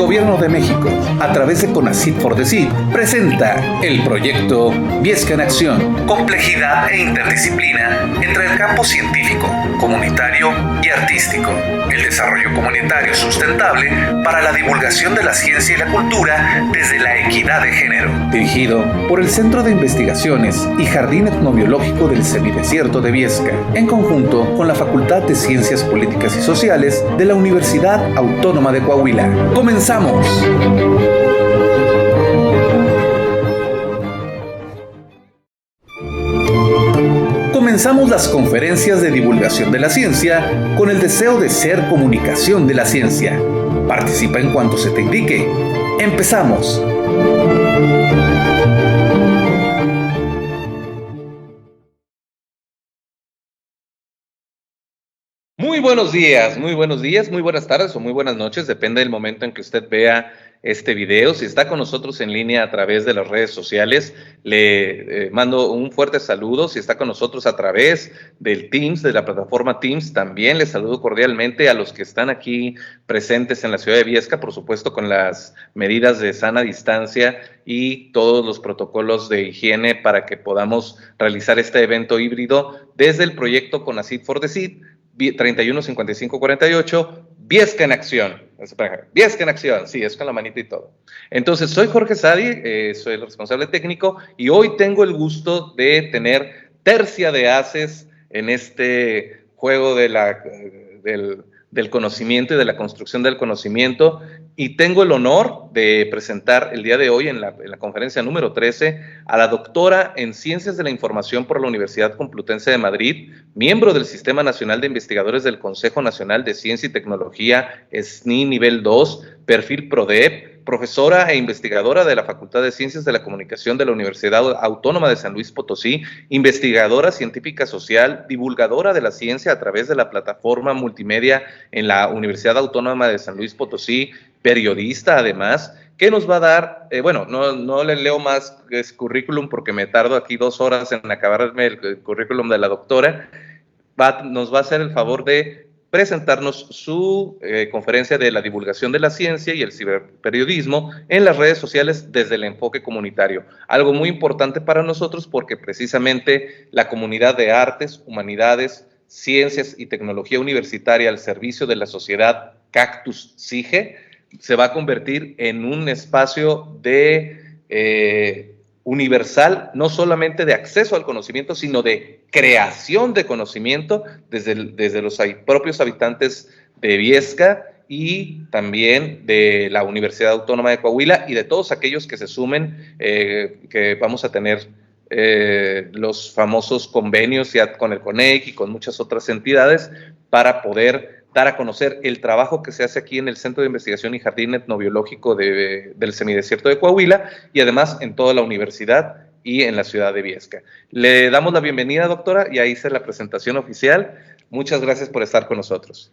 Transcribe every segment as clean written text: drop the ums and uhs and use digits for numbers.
Gobierno de México, a través de CONACYT for the CID, presenta el proyecto Viesca en Acción. Complejidad e interdisciplina entre el campo científico, comunitario y artístico. El desarrollo comunitario sustentable para la divulgación de la ciencia y la cultura desde la equidad de género. Dirigido por el Centro de Investigaciones y Jardín Etnobiológico del Semidesierto de Viesca, en conjunto con la Facultad de Ciencias Políticas y Sociales de la Universidad Autónoma de Coahuila. ¡Comenzamos! Comenzamos las conferencias de divulgación de la ciencia con el deseo de ser comunicación de la ciencia. Participa en cuanto se te indique. ¡Empezamos! Muy buenos días, muy buenas tardes o muy buenas noches, depende del momento en que usted vea este video. Si está con nosotros en línea a través de las redes sociales, le mando un fuerte saludo. Si está con nosotros a través del Teams, de la plataforma Teams, también les saludo cordialmente a los que están aquí presentes en la ciudad de Viesca, por supuesto con las medidas de sana distancia y todos los protocolos de higiene para que podamos realizar este evento híbrido desde el proyecto CONACYT for the CID 315548, Viesca en Acción. Viesca en Acción, sí, es con la manita y todo. Entonces, soy Jorge Sadi, soy el responsable técnico y hoy tengo el gusto de tener tercia de ases en este juego de del conocimiento y de la construcción del conocimiento, y tengo el honor de presentar el día de hoy en la conferencia número 13 a la doctora en Ciencias de la Información por la Universidad Complutense de Madrid, miembro del Sistema Nacional de Investigadores del Consejo Nacional de Ciencia y Tecnología, SNI nivel 2, perfil PRODEP, profesora e investigadora de la Facultad de Ciencias de la Comunicación de la Universidad Autónoma de San Luis Potosí, investigadora científica social, divulgadora de la ciencia a través de la plataforma multimedia en la Universidad Autónoma de San Luis Potosí, periodista además, que nos va a dar, no le leo más currículum porque me tardo aquí 2 horas en acabarme el currículum de la doctora. Nos va a hacer el favor de presentarnos su conferencia de la divulgación de la ciencia y el ciberperiodismo en las redes sociales desde el enfoque comunitario. Algo muy importante para nosotros porque precisamente la comunidad de artes, humanidades, ciencias y tecnología universitaria al servicio de la sociedad Cactus CIGE se va a convertir en un espacio de universal, no solamente de acceso al conocimiento, sino de creación de conocimiento desde los propios habitantes de Viesca y también de la Universidad Autónoma de Coahuila y de todos aquellos que se sumen, que vamos a tener los famosos convenios ya con el CONEC y con muchas otras entidades para poder dar a conocer el trabajo que se hace aquí en el Centro de Investigación y Jardín Etnobiológico del Semidesierto de Coahuila y además en toda la universidad y en la ciudad de Viesca. Le damos la bienvenida, doctora, y ahí hice la presentación oficial. Muchas gracias por estar con nosotros.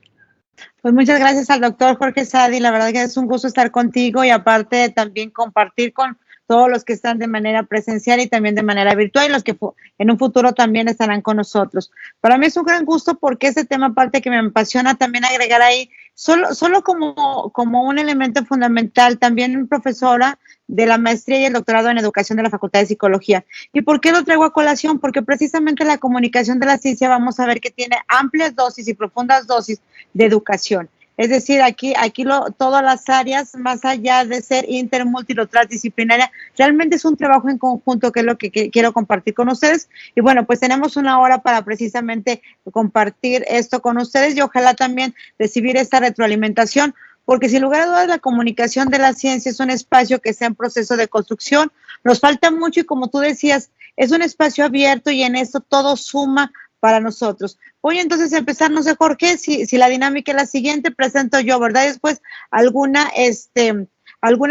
Pues muchas gracias al doctor Jorge Sadi, la verdad que es un gusto estar contigo y aparte también compartir con todos los que están de manera presencial y también de manera virtual y los que en un futuro también estarán con nosotros. Para mí es un gran gusto porque ese tema, aparte que me apasiona, también agregar ahí, solo como un elemento fundamental, también profesora de la maestría y el doctorado en educación de la Facultad de Psicología. ¿Y por qué lo traigo a colación? Porque precisamente la comunicación de la ciencia vamos a ver que tiene amplias dosis y profundas dosis de educación. Es decir, aquí todas las áreas, más allá de ser inter, multi o transdisciplinaria, realmente es un trabajo en conjunto que es lo que quiero compartir con ustedes. Y bueno, pues tenemos una hora para precisamente compartir esto con ustedes y ojalá también recibir esta retroalimentación, porque sin lugar a dudas la comunicación de la ciencia es un espacio que está en proceso de construcción. Nos falta mucho y como tú decías, es un espacio abierto y en esto todo suma para nosotros. Voy entonces a empezar, no sé, Jorge, si la dinámica es la siguiente, presento yo, ¿verdad? Después alguna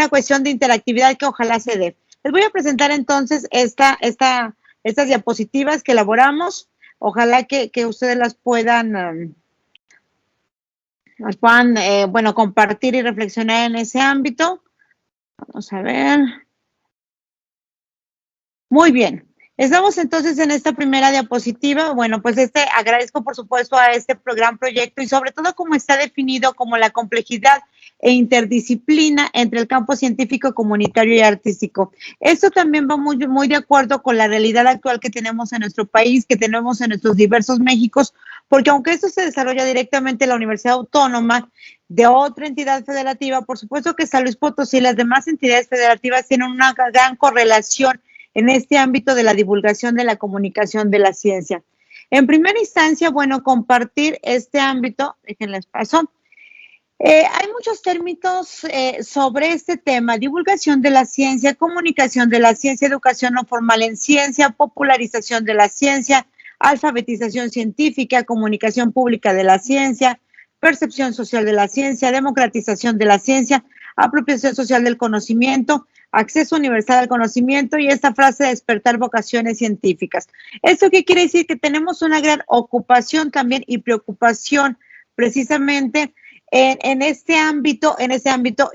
cuestión de interactividad que ojalá se dé. Les voy a presentar entonces estas diapositivas que elaboramos. Ojalá que ustedes las puedan compartir y reflexionar en ese ámbito. Vamos a ver. Muy bien. Estamos entonces en esta primera diapositiva. Bueno, pues agradezco por supuesto a este gran proyecto y sobre todo cómo está definido como la complejidad e interdisciplina entre el campo científico, comunitario y artístico. Esto también va muy, muy de acuerdo con la realidad actual que tenemos en nuestro país, que tenemos en nuestros diversos Méxicos, porque aunque esto se desarrolla directamente en la Universidad Autónoma de otra entidad federativa, por supuesto que San Luis Potosí y las demás entidades federativas tienen una gran correlación en este ámbito de la divulgación de la comunicación de la ciencia. En primera instancia, bueno, compartir este ámbito, déjenles paso. Hay muchos términos sobre este tema: divulgación de la ciencia, comunicación de la ciencia, educación no formal en ciencia, popularización de la ciencia, alfabetización científica, comunicación pública de la ciencia, percepción social de la ciencia, democratización de la ciencia, apropiación social del conocimiento, acceso universal al conocimiento y esta frase de despertar vocaciones científicas. ¿Esto qué quiere decir? Que tenemos una gran ocupación también y preocupación precisamente en este ámbito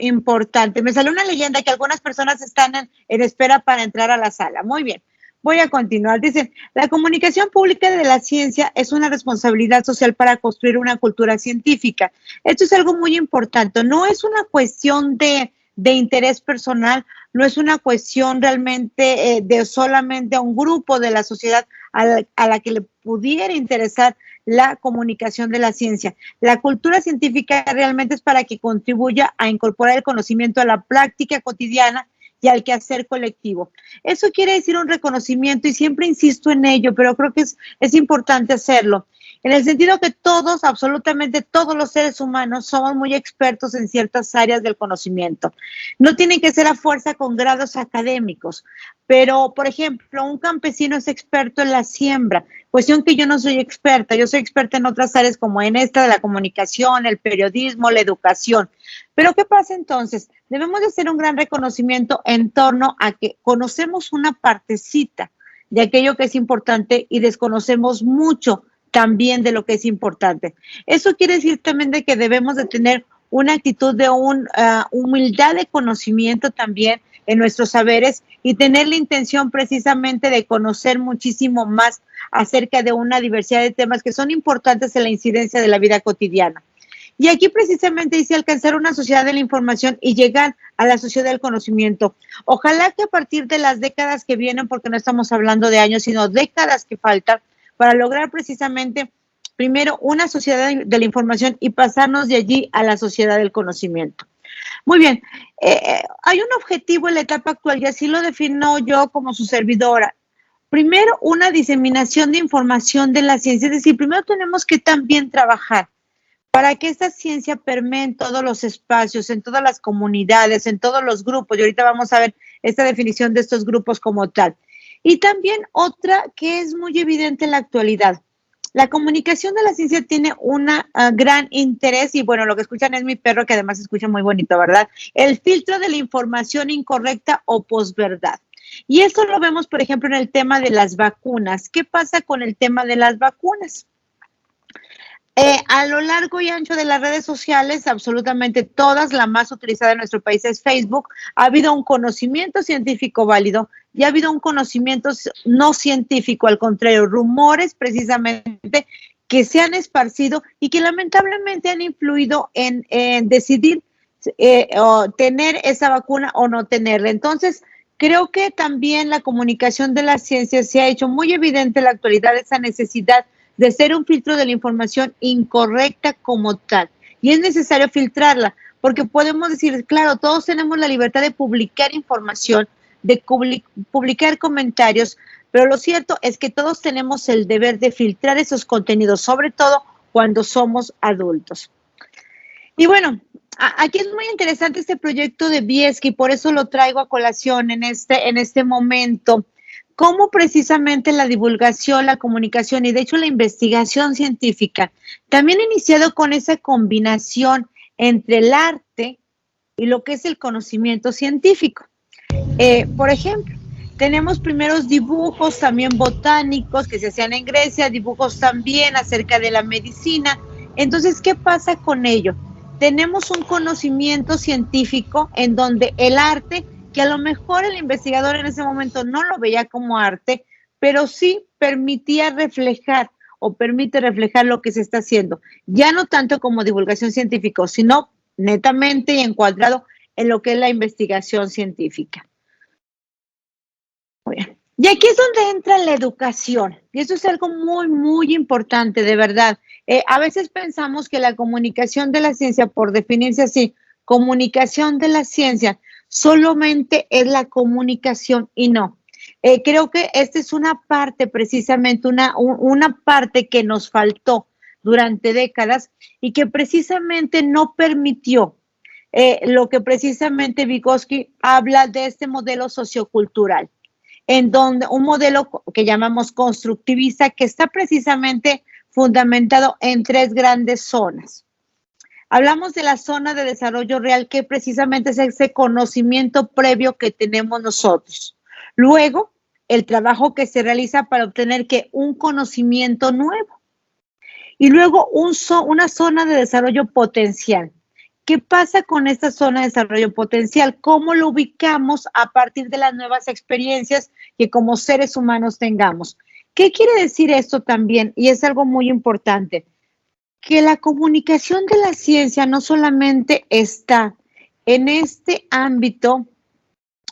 importante. Me salió una leyenda que algunas personas están en espera para entrar a la sala. Muy bien. Voy a continuar. Dicen, la comunicación pública de la ciencia es una responsabilidad social para construir una cultura científica. Esto es algo muy importante. No es una cuestión de interés personal, no es una cuestión realmente de solamente a un grupo de la sociedad a la que le pudiera interesar la comunicación de la ciencia. La cultura científica realmente es para que contribuya a incorporar el conocimiento a la práctica cotidiana y al quehacer colectivo. Eso quiere decir un reconocimiento y siempre insisto en ello, pero creo que es importante hacerlo. En el sentido que todos, absolutamente todos los seres humanos somos muy expertos en ciertas áreas del conocimiento. No tienen que ser a fuerza con grados académicos, pero, por ejemplo, un campesino es experto en la siembra, cuestión que yo no soy experta. Yo soy experta en otras áreas como en esta de la comunicación, el periodismo, la educación. Pero ¿qué pasa entonces? Debemos de hacer un gran reconocimiento en torno a que conocemos una partecita de aquello que es importante y desconocemos mucho también de lo que es importante. Eso quiere decir también de que debemos de tener una actitud de humildad de conocimiento también en nuestros saberes y tener la intención precisamente de conocer muchísimo más acerca de una diversidad de temas que son importantes en la incidencia de la vida cotidiana. Y aquí precisamente dice alcanzar una sociedad de la información y llegar a la sociedad del conocimiento. Ojalá que a partir de las décadas que vienen, porque no estamos hablando de años, sino décadas que faltan, para lograr precisamente, primero, una sociedad de la información y pasarnos de allí a la sociedad del conocimiento. Muy bien, hay un objetivo en la etapa actual y así lo defino yo como su servidora. Primero, una diseminación de información de la ciencia, es decir, primero tenemos que también trabajar para que esta ciencia permee en todos los espacios, en todas las comunidades, en todos los grupos, y ahorita vamos a ver esta definición de estos grupos como tal. Y también otra que es muy evidente en la actualidad. La comunicación de la ciencia tiene un gran interés y bueno, lo que escuchan es mi perro que además se escucha muy bonito, ¿verdad? El filtro de la información incorrecta o posverdad. Y esto lo vemos, por ejemplo, en el tema de las vacunas. ¿Qué pasa con el tema de las vacunas? A lo largo y ancho de las redes sociales, absolutamente todas, la más utilizada en nuestro país es Facebook, ha habido un conocimiento científico válido y ha habido un conocimiento no científico, al contrario, rumores precisamente que se han esparcido y que lamentablemente han influido en decidir o tener esa vacuna o no tenerla. Entonces, creo que también la comunicación de la ciencia se ha hecho muy evidente en la actualidad esa necesidad de ser un filtro de la información incorrecta como tal. Y es necesario filtrarla, porque podemos decir, claro, todos tenemos la libertad de publicar información, de publicar comentarios, pero lo cierto es que todos tenemos el deber de filtrar esos contenidos, sobre todo cuando somos adultos. Y bueno, aquí es muy interesante este proyecto de Bieski, por eso lo traigo a colación en este momento. Cómo precisamente la divulgación, la comunicación y de hecho la investigación científica también ha iniciado con esa combinación entre el arte y lo que es el conocimiento científico. Por ejemplo, tenemos primeros dibujos también botánicos que se hacían en Grecia, dibujos también acerca de la medicina. Entonces, ¿qué pasa con ello? Tenemos un conocimiento científico en donde el arte, que a lo mejor el investigador en ese momento no lo veía como arte, pero sí permitía reflejar o permite reflejar lo que se está haciendo, ya no tanto como divulgación científica, sino netamente y encuadrado en lo que es la investigación científica. Muy bien. Y aquí es donde entra la educación, y eso es algo muy, muy importante, de verdad. A veces pensamos que la comunicación de la ciencia, por definirse así, comunicación de la ciencia, solamente es la comunicación y no. Creo que esta es una parte, precisamente, una parte que nos faltó durante décadas y que precisamente no permitió lo que precisamente Vygotsky habla de este modelo sociocultural, en donde un modelo que llamamos constructivista, que está precisamente fundamentado en tres grandes zonas. Hablamos de la zona de desarrollo real, que precisamente es ese conocimiento previo que tenemos nosotros. Luego, el trabajo que se realiza para obtener un conocimiento nuevo. Y luego una zona de desarrollo potencial. ¿Qué pasa con esta zona de desarrollo potencial? ¿Cómo lo ubicamos a partir de las nuevas experiencias que como seres humanos tengamos? ¿Qué quiere decir esto también? Y es algo muy importante, que la comunicación de la ciencia no solamente está en este ámbito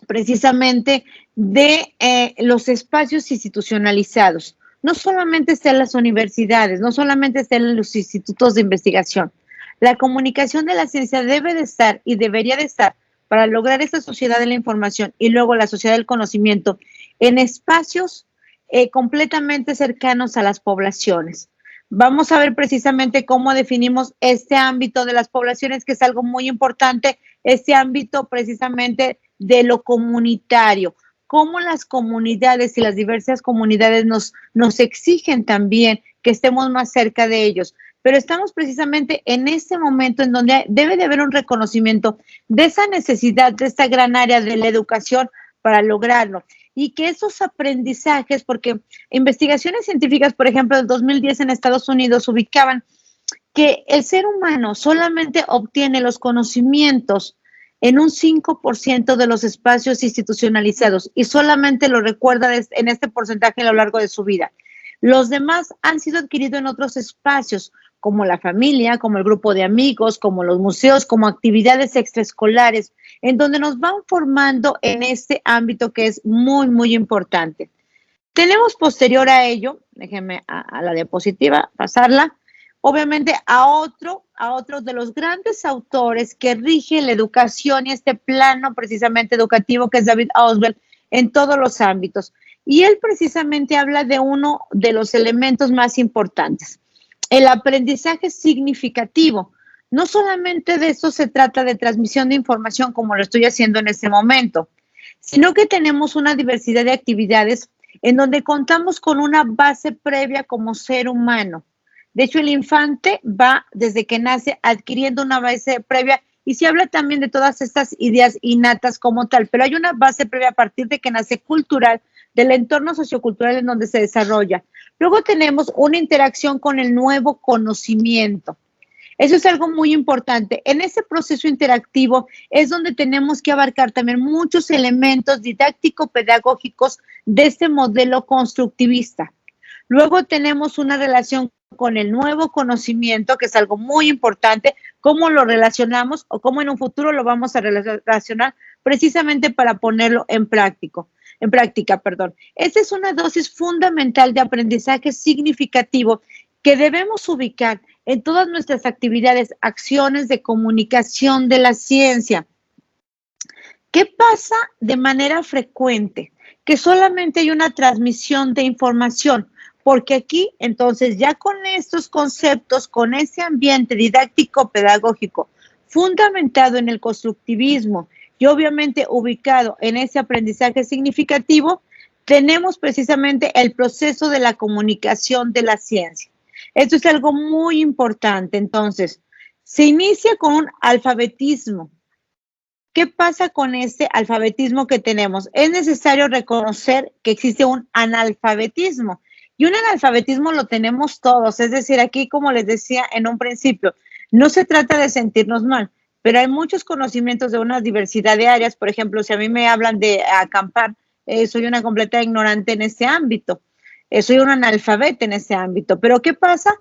precisamente de los espacios institucionalizados, no solamente está en las universidades, no solamente está en los institutos de investigación. La comunicación de la ciencia debe de estar y debería de estar para lograr esta sociedad de la información y luego la sociedad del conocimiento en espacios completamente cercanos a las poblaciones. Vamos a ver precisamente cómo definimos este ámbito de las poblaciones, que es algo muy importante, este ámbito precisamente de lo comunitario, cómo las comunidades y las diversas comunidades nos exigen también que estemos más cerca de ellos. Pero estamos precisamente en este momento en donde debe de haber un reconocimiento de esa necesidad, de esta gran área de la educación para lograrlo. Y que esos aprendizajes, porque investigaciones científicas, por ejemplo, del 2010 en Estados Unidos ubicaban que el ser humano solamente obtiene los conocimientos en un 5% de los espacios institucionalizados y solamente lo recuerda en este porcentaje a lo largo de su vida. Los demás han sido adquiridos en otros espacios, como la familia, como el grupo de amigos, como los museos, como actividades extraescolares, en donde nos van formando en este ámbito que es muy, muy importante. Tenemos posterior a ello, déjenme a la diapositiva, pasarla, obviamente a otro de los grandes autores que rige la educación y este plano precisamente educativo, que es David Ausubel, en todos los ámbitos. Y él precisamente habla de uno de los elementos más importantes, el aprendizaje significativo. No solamente de eso se trata, de transmisión de información como lo estoy haciendo en este momento, sino que tenemos una diversidad de actividades en donde contamos con una base previa como ser humano. De hecho, el infante va desde que nace adquiriendo una base previa y se habla también de todas estas ideas innatas como tal, pero hay una base previa a partir de que nace cultural, del entorno sociocultural en donde se desarrolla. Luego tenemos una interacción con el nuevo conocimiento. Eso es algo muy importante. En ese proceso interactivo es donde tenemos que abarcar también muchos elementos didáctico-pedagógicos de este modelo constructivista. Luego tenemos una relación con el nuevo conocimiento, que es algo muy importante, cómo lo relacionamos o cómo en un futuro lo vamos a relacionar precisamente para ponerlo en práctica. Esta es una dosis fundamental de aprendizaje significativo que debemos ubicar en todas nuestras actividades, acciones de comunicación de la ciencia. ¿Qué pasa de manera frecuente? Que solamente hay una transmisión de información, porque aquí, entonces, ya con estos conceptos, con ese ambiente didáctico-pedagógico fundamentado en el constructivismo y obviamente ubicado en ese aprendizaje significativo, tenemos precisamente el proceso de la comunicación de la ciencia. Esto es algo muy importante. Entonces, se inicia con un alfabetismo. ¿Qué pasa con este alfabetismo que tenemos? Es necesario reconocer que existe un analfabetismo. Y un analfabetismo lo tenemos todos. Es decir, aquí, como les decía en un principio, no se trata de sentirnos mal, pero hay muchos conocimientos de una diversidad de áreas. Por ejemplo, si a mí me hablan de acampar, soy una completa ignorante en ese ámbito, soy un analfabeta en ese ámbito. Pero ¿qué pasa?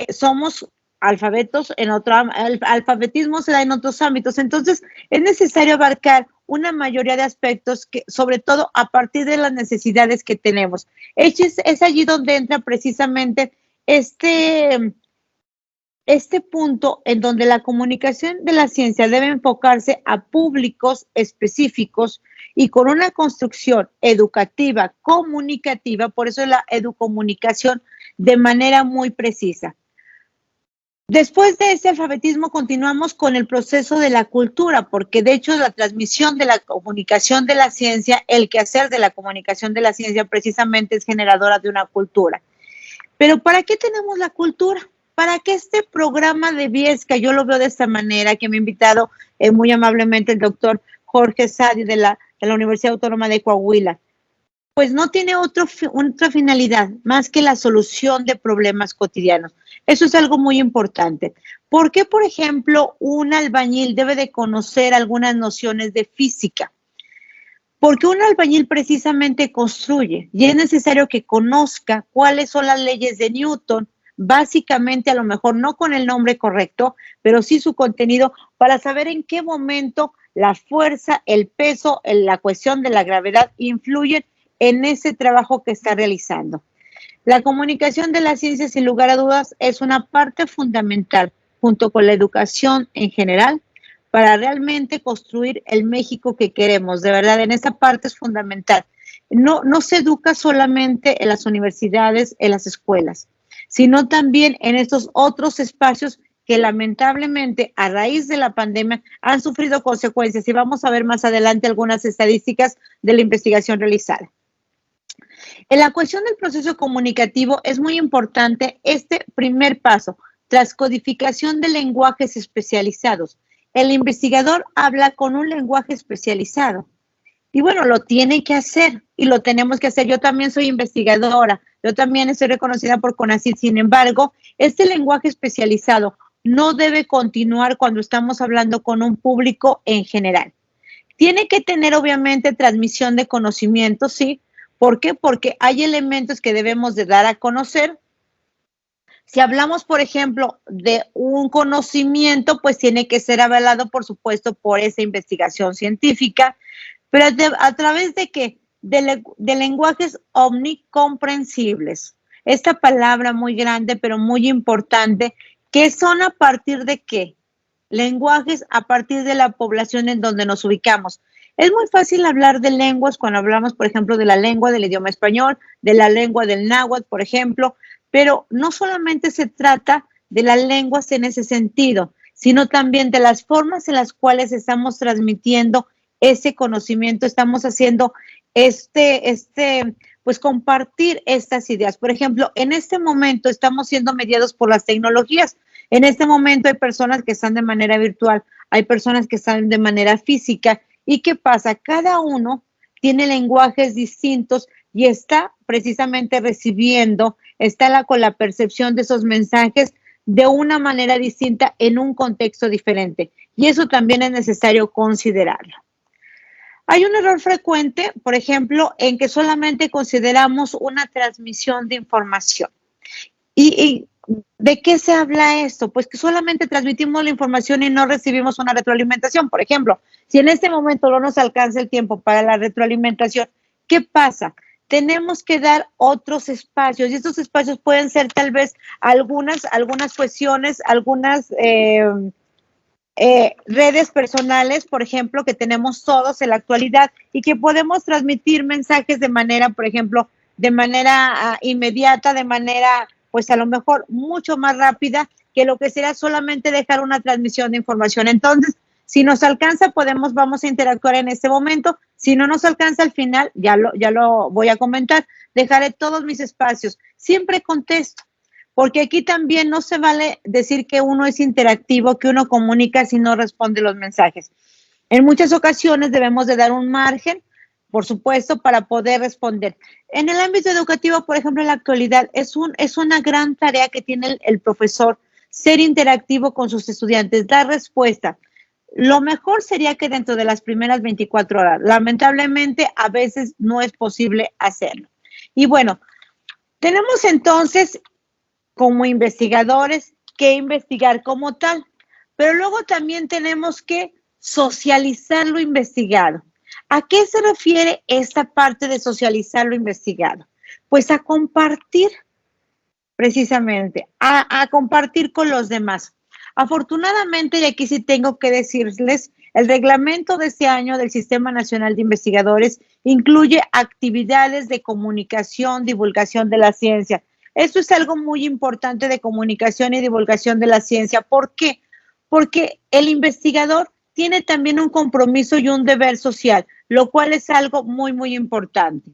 Somos alfabetos en el alfabetismo se da en otros ámbitos, entonces es necesario abarcar una mayoría de aspectos que, sobre todo a partir de las necesidades que tenemos. Es allí donde entra precisamente este punto en donde la comunicación de la ciencia debe enfocarse a públicos específicos y con una construcción educativa, comunicativa, por eso la educomunicación de manera muy precisa. Después de ese alfabetismo continuamos con el proceso de la cultura, porque de hecho la transmisión de la comunicación de la ciencia, el quehacer de la comunicación de la ciencia precisamente es generadora de una cultura. Pero ¿para qué tenemos la cultura? Para que este programa de Viesca, yo lo veo de esta manera, que me ha invitado muy amablemente el doctor Jorge Sadi de la Universidad Autónoma de Coahuila, pues no tiene otra finalidad más que la solución de problemas cotidianos. Eso es algo muy importante. ¿Por qué, por ejemplo, un albañil debe de conocer algunas nociones de física? Porque un albañil precisamente construye y es necesario que conozca cuáles son las leyes de Newton, básicamente a lo mejor no con el nombre correcto, pero sí su contenido para saber en qué momento la fuerza, el peso, la cuestión de la gravedad influyen en ese trabajo que está realizando. La comunicación de la ciencia, sin lugar a dudas, es una parte fundamental, junto con la educación en general, para realmente construir el México que queremos. De verdad, en esa parte es fundamental. No se educa solamente en las universidades, en las escuelas, sino también en estos otros espacios que lamentablemente a raíz de la pandemia han sufrido consecuencias. Y vamos a ver más adelante algunas estadísticas de la investigación realizada. En la cuestión del proceso comunicativo es muy importante este primer paso, transcodificación de lenguajes especializados. El investigador habla con un lenguaje especializado y bueno, lo tiene que hacer y lo tenemos que hacer. Yo también soy investigadora, yo también estoy reconocida por CONACYT. Sin embargo, este lenguaje especializado no debe continuar cuando estamos hablando con un público en general. Tiene que tener obviamente transmisión de conocimiento, sí. ¿Por qué? Porque hay elementos que debemos de dar a conocer. Si hablamos, por ejemplo, de un conocimiento, pues tiene que ser avalado, por supuesto, por esa investigación científica, pero a través de qué? De lenguajes omnicomprensibles. Esta palabra muy grande, pero muy importante, que son a partir de qué? Lenguajes a partir de la población en donde nos ubicamos. Es muy fácil hablar de lenguas cuando hablamos, por ejemplo, de la lengua del idioma español, de la lengua del náhuatl, por ejemplo, pero no solamente se trata de las lenguas en ese sentido, sino también de las formas en las cuales estamos transmitiendo ese conocimiento, estamos haciendo pues compartir estas ideas. Por ejemplo, en este momento estamos siendo mediados por las tecnologías. En este momento hay personas que están de manera virtual, hay personas que están de manera física. ¿Y qué pasa? Cada uno tiene lenguajes distintos y está precisamente recibiendo, está con la percepción de esos mensajes de una manera distinta en un contexto diferente. Y eso también es necesario considerarlo. Hay un error frecuente, por ejemplo, en que solamente consideramos una transmisión de información. ¿Y de qué se habla esto? Pues que solamente transmitimos la información y no recibimos una retroalimentación. Por ejemplo, si en este momento no nos alcanza el tiempo para la retroalimentación, ¿qué pasa? Tenemos que dar otros espacios y estos espacios pueden ser tal vez algunas cuestiones, algunas redes personales, por ejemplo, que tenemos todos en la actualidad y que podemos transmitir mensajes de manera, por ejemplo, de manera inmediata, de manera, pues a lo mejor mucho más rápida que lo que será solamente dejar una transmisión de información. Entonces, si nos alcanza, vamos a interactuar en este momento. Si no nos alcanza al final, ya lo voy a comentar, dejaré todos mis espacios. Siempre contesto. Porque aquí también no se vale decir que uno es interactivo, que uno comunica si no responde los mensajes. En muchas ocasiones debemos de dar un margen, por supuesto, para poder responder. En el ámbito educativo, por ejemplo, en la actualidad, es una gran tarea que tiene el profesor, ser interactivo con sus estudiantes, dar respuesta. lo mejor sería que dentro de las primeras 24 horas. Lamentablemente, a veces no es posible hacerlo. Y bueno, tenemos entonces como investigadores que investigar como tal, pero luego también tenemos que socializar lo investigado. ¿A qué se refiere esta parte de socializar lo investigado? Pues a compartir, precisamente, a compartir con los demás. Afortunadamente, y aquí sí tengo que decirles, el reglamento de este año del Sistema Nacional de Investigadores incluye actividades de comunicación, divulgación de la ciencia. Esto es algo muy importante de comunicación y divulgación de la ciencia. ¿Por qué? Porque el investigador tiene también un compromiso y un deber social, lo cual es algo muy, muy importante.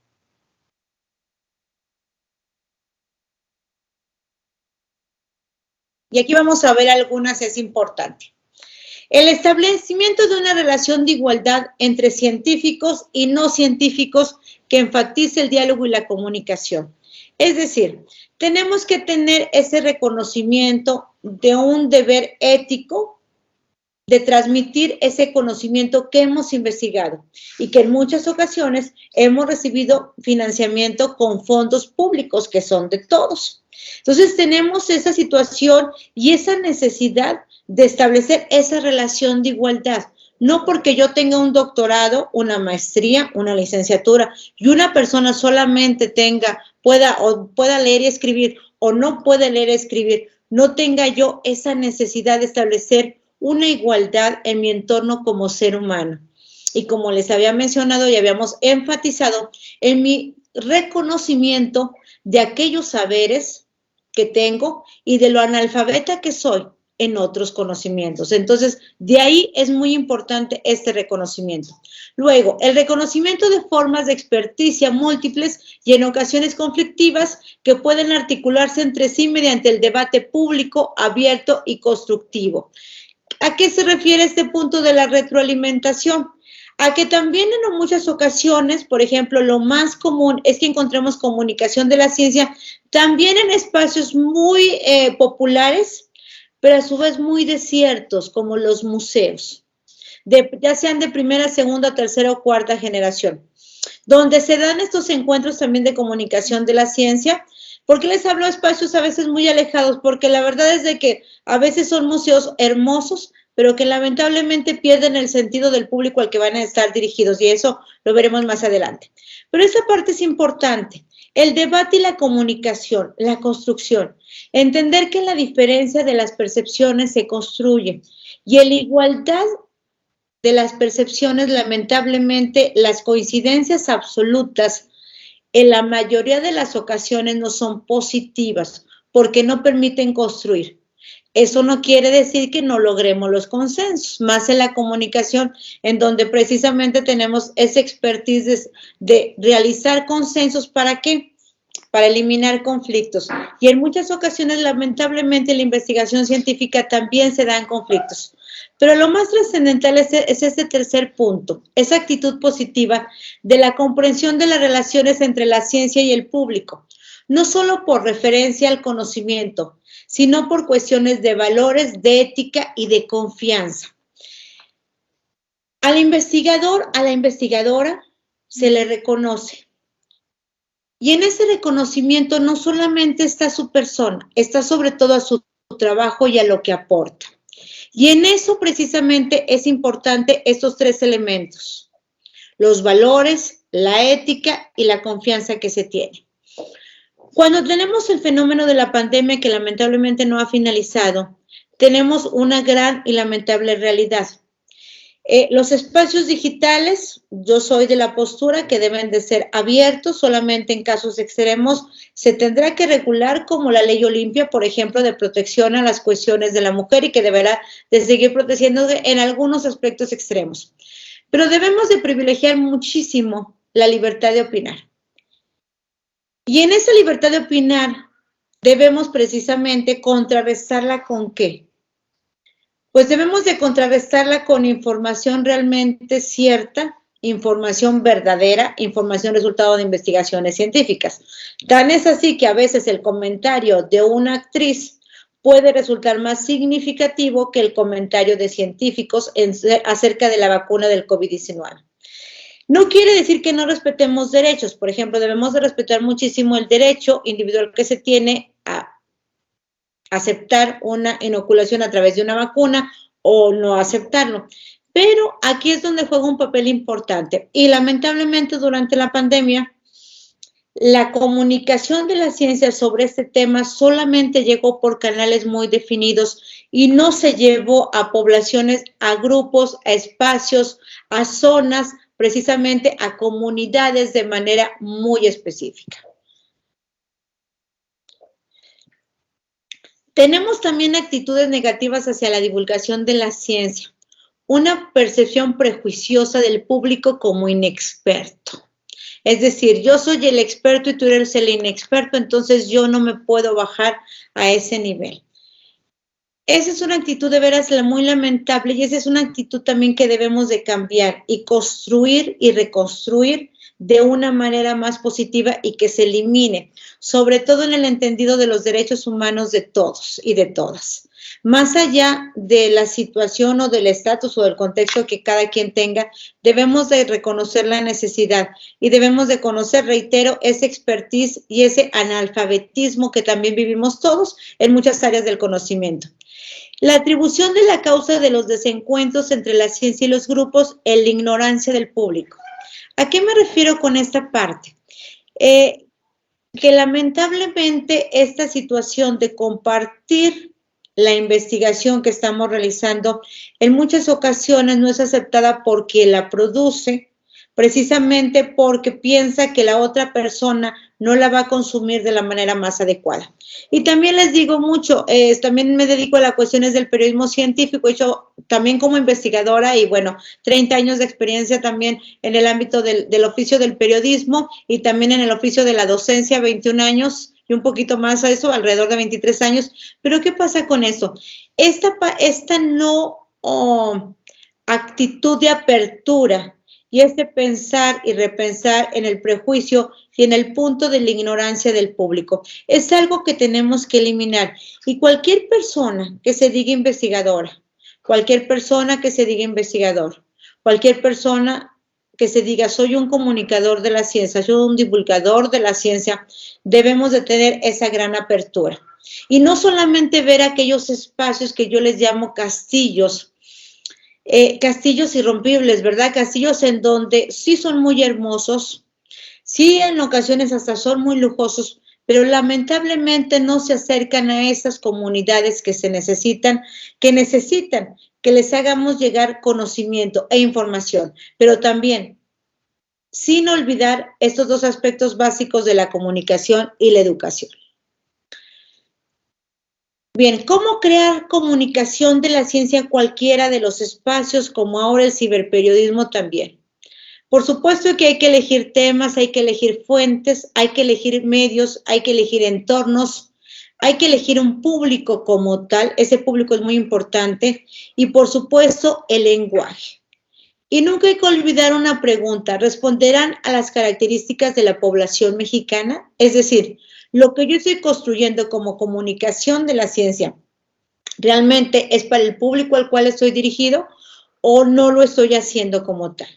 Y aquí vamos a ver algunas, es importante. El establecimiento de una relación de igualdad entre científicos y no científicos que enfatice el diálogo y la comunicación. Es decir, tenemos que tener ese reconocimiento de un deber ético de transmitir ese conocimiento que hemos investigado y que en muchas ocasiones hemos recibido financiamiento con fondos públicos que son de todos. Entonces tenemos esa situación y esa necesidad de establecer esa relación de igualdad. No porque yo tenga un doctorado, una maestría, una licenciatura y una persona solamente pueda leer y escribir o no puede leer y escribir, no tenga yo esa necesidad de establecer una igualdad en mi entorno como ser humano. Y como les había mencionado y habíamos enfatizado, en mi reconocimiento de aquellos saberes que tengo y de lo analfabeta que soy en otros conocimientos. Entonces, de ahí es muy importante este reconocimiento. Luego, el reconocimiento de formas de experticia múltiples y en ocasiones conflictivas que pueden articularse entre sí mediante el debate público, abierto y constructivo. ¿A qué se refiere este punto de la retroalimentación? A que también en muchas ocasiones, por ejemplo, lo más común es que encontremos comunicación de la ciencia también en espacios muy populares, pero a su vez muy desiertos, como los museos, ya sean de primera, segunda, tercera o cuarta generación, donde se dan estos encuentros también de comunicación de la ciencia. ¿Por qué les hablo de espacios a veces muy alejados? Porque la verdad es de que a veces son museos hermosos, pero que lamentablemente pierden el sentido del público al que van a estar dirigidos, y eso lo veremos más adelante. Pero esa parte es importante, el debate y la comunicación, la construcción, entender que la diferencia de las percepciones se construye, y en la igualdad de las percepciones, lamentablemente, las coincidencias absolutas en la mayoría de las ocasiones no son positivas, porque no permiten construir. Eso no quiere decir que no logremos los consensos, más en la comunicación, en donde precisamente tenemos esa expertise de realizar consensos. ¿Para qué? Para eliminar conflictos. Y en muchas ocasiones, lamentablemente, en la investigación científica también se dan conflictos. Pero lo más trascendental es este tercer punto, esa actitud positiva de la comprensión de las relaciones entre la ciencia y el público, no solo por referencia al conocimiento, sino por cuestiones de valores, de ética y de confianza. Al investigador, a la investigadora, se le reconoce. Y en ese reconocimiento no solamente está su persona, está sobre todo a su trabajo y a lo que aporta. Y en eso precisamente es importante estos tres elementos: los valores, la ética y la confianza que se tiene. Cuando tenemos el fenómeno de la pandemia, que lamentablemente no ha finalizado, tenemos una gran y lamentable realidad. Los espacios digitales, yo soy de la postura que deben de ser abiertos, solamente en casos extremos se tendrá que regular, como la ley Olimpia, por ejemplo, de protección a las cuestiones de la mujer, y que deberá de seguir protegiendo en algunos aspectos extremos. Pero debemos de privilegiar muchísimo la libertad de opinar. Y en esa libertad de opinar debemos precisamente contrarrestarla ¿con qué? Pues debemos de contrarrestarla con información realmente cierta, información verdadera, información resultado de investigaciones científicas. Tan es así que a veces el comentario de una actriz puede resultar más significativo que el comentario de científicos acerca de la vacuna del COVID-19. No quiere decir que no respetemos derechos. Por ejemplo, debemos de respetar muchísimo el derecho individual que se tiene a aceptar una inoculación a través de una vacuna o no aceptarlo. Pero aquí es donde juega un papel importante. Y lamentablemente durante la pandemia, la comunicación de la ciencia sobre este tema solamente llegó por canales muy definidos y no se llevó a poblaciones, a grupos, a espacios, a zonas, precisamente a comunidades de manera muy específica. Tenemos también actitudes negativas hacia la divulgación de la ciencia, una percepción prejuiciosa del público como inexperto. Es decir, yo soy el experto y tú eres el inexperto, entonces yo no me puedo bajar a ese nivel. Esa es una actitud de veras muy lamentable y esa es una actitud también que debemos de cambiar y construir y reconstruir de una manera más positiva y que se elimine, sobre todo en el entendido de los derechos humanos de todos y de todas. Más allá de la situación o del estatus o del contexto que cada quien tenga, debemos de reconocer la necesidad y debemos de conocer, reitero, ese expertise y ese analfabetismo que también vivimos todos en muchas áreas del conocimiento. La atribución de la causa de los desencuentros entre la ciencia y los grupos en la ignorancia del público. ¿A qué me refiero con esta parte? Que lamentablemente esta situación de compartir la investigación que estamos realizando en muchas ocasiones no es aceptada por quien la produce, precisamente porque piensa que la otra persona no la va a consumir de la manera más adecuada. Y también les digo mucho, también me dedico a las cuestiones del periodismo científico, yo también como investigadora y bueno, 30 años de experiencia también en el ámbito del oficio del periodismo y también en el oficio de la docencia, 21 años y un poquito más a eso, alrededor de 23 años. Pero ¿qué pasa con eso? Esta actitud de apertura y este pensar y repensar en el prejuicio y en el punto de la ignorancia del público. Es algo que tenemos que eliminar. Y cualquier persona que se diga investigadora, cualquier persona que se diga investigador, cualquier persona que se diga soy un comunicador de la ciencia, soy un divulgador de la ciencia, debemos de tener esa gran apertura. Y no solamente ver aquellos espacios que yo les llamo castillos, castillos irrompibles, ¿verdad? Castillos en donde sí son muy hermosos, sí en ocasiones hasta son muy lujosos, pero lamentablemente no se acercan a esas comunidades que necesitan que les hagamos llegar conocimiento e información, pero también sin olvidar estos dos aspectos básicos de la comunicación y la educación. Bien, ¿cómo crear comunicación de la ciencia en cualquiera de los espacios, como ahora el ciberperiodismo también? Por supuesto que hay que elegir temas, hay que elegir fuentes, hay que elegir medios, hay que elegir entornos, hay que elegir un público como tal, ese público es muy importante, y por supuesto el lenguaje. Y nunca hay que olvidar una pregunta, ¿responderán a las características de la población mexicana? Es decir, lo que yo estoy construyendo como comunicación de la ciencia, ¿realmente es para el público al cual estoy dirigido o no lo estoy haciendo como tal?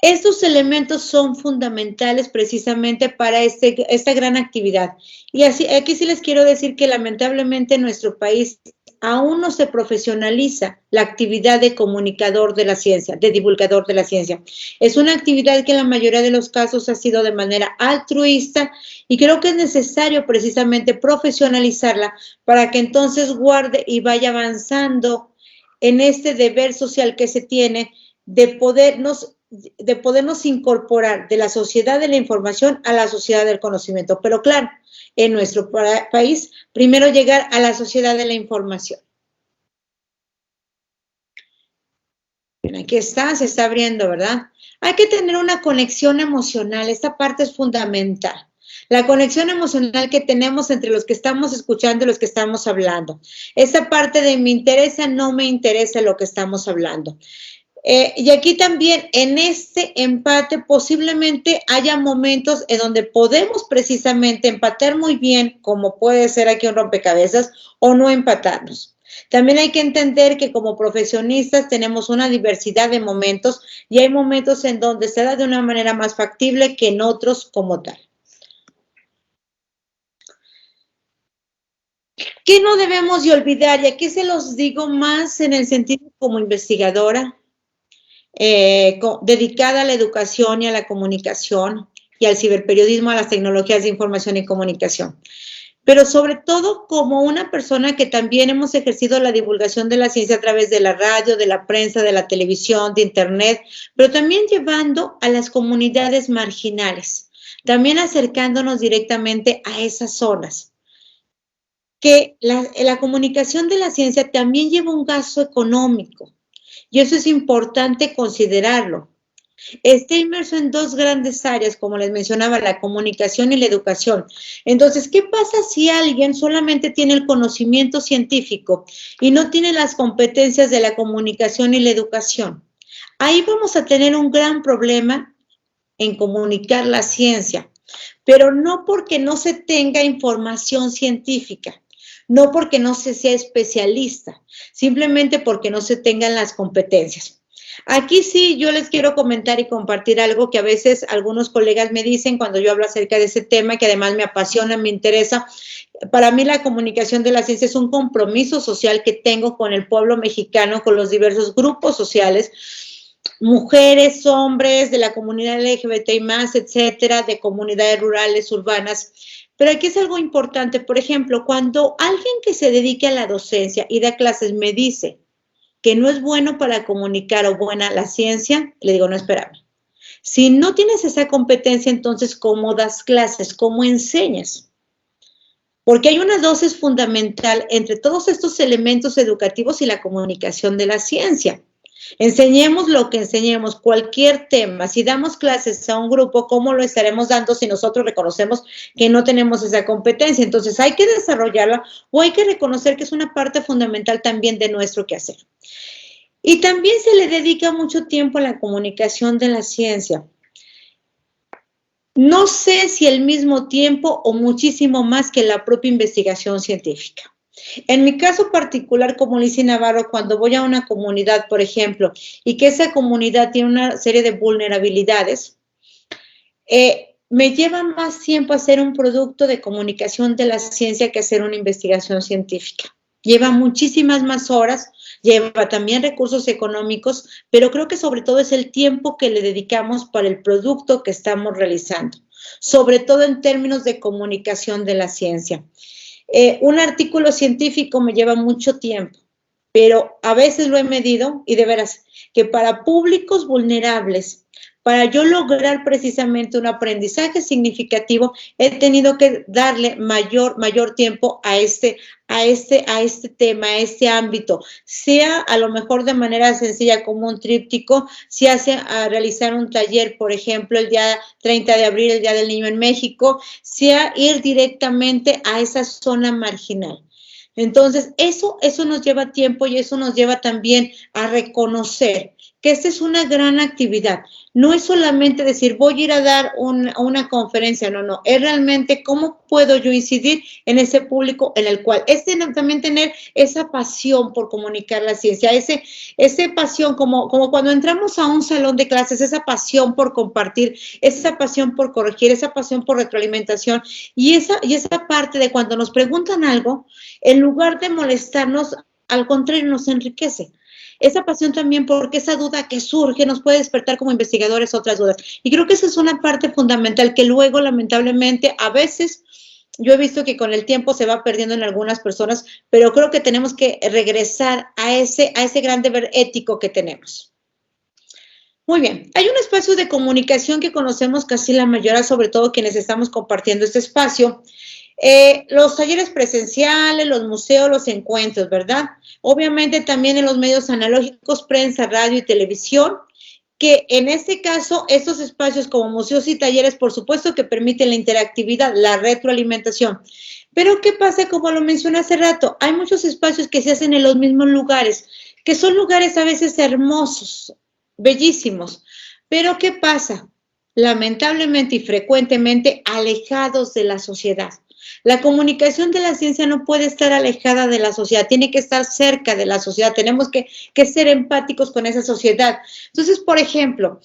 Estos elementos son fundamentales precisamente para esta gran actividad. Y aquí sí les quiero decir que lamentablemente en nuestro país aún no se profesionaliza la actividad de comunicador de la ciencia, de divulgador de la ciencia. Es una actividad que en la mayoría de los casos ha sido de manera altruista y creo que es necesario precisamente profesionalizarla para que entonces guarde y vaya avanzando en este deber social que se tiene de podernos incorporar de la sociedad de la información a la sociedad del conocimiento. Pero claro, en nuestro país, primero llegar a la sociedad de la información. Bien, aquí está, se está abriendo, ¿verdad? Hay que tener una conexión emocional, esta parte es fundamental. La conexión emocional que tenemos entre los que estamos escuchando y los que estamos hablando. Esa parte de me interesa, no me interesa lo que estamos hablando. Y aquí también, en este empate, posiblemente haya momentos en donde podemos precisamente empatar muy bien, como puede ser aquí un rompecabezas, o no empatarnos. También hay que entender que como profesionistas tenemos una diversidad de momentos y hay momentos en donde se da de una manera más factible que en otros como tal. ¿Qué no debemos de olvidar? Y aquí se los digo más en el sentido como investigadora, dedicada a la educación y a la comunicación y al ciberperiodismo, a las tecnologías de información y comunicación. Pero sobre todo como una persona que también hemos ejercido la divulgación de la ciencia a través de la radio, de la prensa, de la televisión, de internet, pero también llevando a las comunidades marginales, también acercándonos directamente a esas zonas. Que la comunicación de la ciencia también lleva un gasto económico y eso es importante considerarlo. Está inmerso en dos grandes áreas, como les mencionaba, la comunicación y la educación. Entonces, ¿qué pasa si alguien solamente tiene el conocimiento científico y no tiene las competencias de la comunicación y la educación? Ahí vamos a tener un gran problema en comunicar la ciencia, pero no porque no se tenga información científica, no porque no se sea especialista, simplemente porque no se tengan las competencias. Aquí sí, yo les quiero comentar y compartir algo que a veces algunos colegas me dicen cuando yo hablo acerca de ese tema, que además me apasiona, me interesa. Para mí la comunicación de la ciencia es un compromiso social que tengo con el pueblo mexicano, con los diversos grupos sociales, mujeres, hombres, de la comunidad LGBTI+, etcétera, de comunidades rurales, urbanas. Pero aquí es algo importante, por ejemplo, cuando alguien que se dedique a la docencia y da clases me dice que no es bueno para comunicar o buena la ciencia, le digo, no, espérame. Si no tienes esa competencia, entonces, ¿cómo das clases? ¿Cómo enseñas? Porque hay una dosis fundamental entre todos estos elementos educativos y la comunicación de la ciencia. Enseñemos lo que enseñemos, cualquier tema. Si damos clases a un grupo, ¿cómo lo estaremos dando si nosotros reconocemos que no tenemos esa competencia? Entonces hay que desarrollarla o hay que reconocer que es una parte fundamental también de nuestro quehacer. Y también se le dedica mucho tiempo a la comunicación de la ciencia. No sé si el mismo tiempo o muchísimo más que la propia investigación científica. En mi caso particular, como Lizy Navarro, cuando voy a una comunidad, por ejemplo, y que esa comunidad tiene una serie de vulnerabilidades, me lleva más tiempo hacer un producto de comunicación de la ciencia que hacer una investigación científica. Lleva muchísimas más horas, lleva también recursos económicos, pero creo que sobre todo es el tiempo que le dedicamos para el producto que estamos realizando, sobre todo en términos de comunicación de la ciencia. Un artículo científico me lleva mucho tiempo, pero a veces lo he medido y de veras que para públicos vulnerables, para yo lograr precisamente un aprendizaje significativo, he tenido que darle mayor tiempo a este tema, a este ámbito, sea a lo mejor de manera sencilla como un tríptico, si hace a realizar un taller, por ejemplo, el día 30 de abril, el Día del Niño en México, sea ir directamente a esa zona marginal. Entonces, eso nos lleva tiempo y eso nos lleva también a reconocer que esta es una gran actividad. No es solamente decir, voy a ir a dar una conferencia, no, es realmente cómo puedo yo incidir en ese público en el cual es también tener esa pasión por comunicar la ciencia, esa pasión como cuando entramos a un salón de clases, esa pasión por compartir, esa pasión por corregir, esa pasión por retroalimentación y esa parte de cuando nos preguntan algo, en lugar de molestarnos, al contrario, nos enriquece. Esa pasión también porque esa duda que surge nos puede despertar como investigadores otras dudas. Y creo que esa es una parte fundamental que luego, lamentablemente, a veces yo he visto que con el tiempo se va perdiendo en algunas personas, pero creo que tenemos que regresar a ese gran deber ético que tenemos. Muy bien, hay un espacio de comunicación que conocemos casi la mayoría, sobre todo quienes estamos compartiendo este espacio. Los talleres presenciales, los museos, los encuentros, ¿verdad? Obviamente también en los medios analógicos, prensa, radio y televisión, que en este caso, estos espacios como museos y talleres, por supuesto que permiten la interactividad, la retroalimentación. Pero ¿qué pasa? Como lo mencioné hace rato, hay muchos espacios que se hacen en los mismos lugares, que son lugares a veces hermosos, bellísimos. Pero ¿qué pasa? Lamentablemente y frecuentemente alejados de la sociedad. La comunicación de la ciencia no puede estar alejada de la sociedad, tiene que estar cerca de la sociedad, tenemos que ser empáticos con esa sociedad. Entonces, por ejemplo,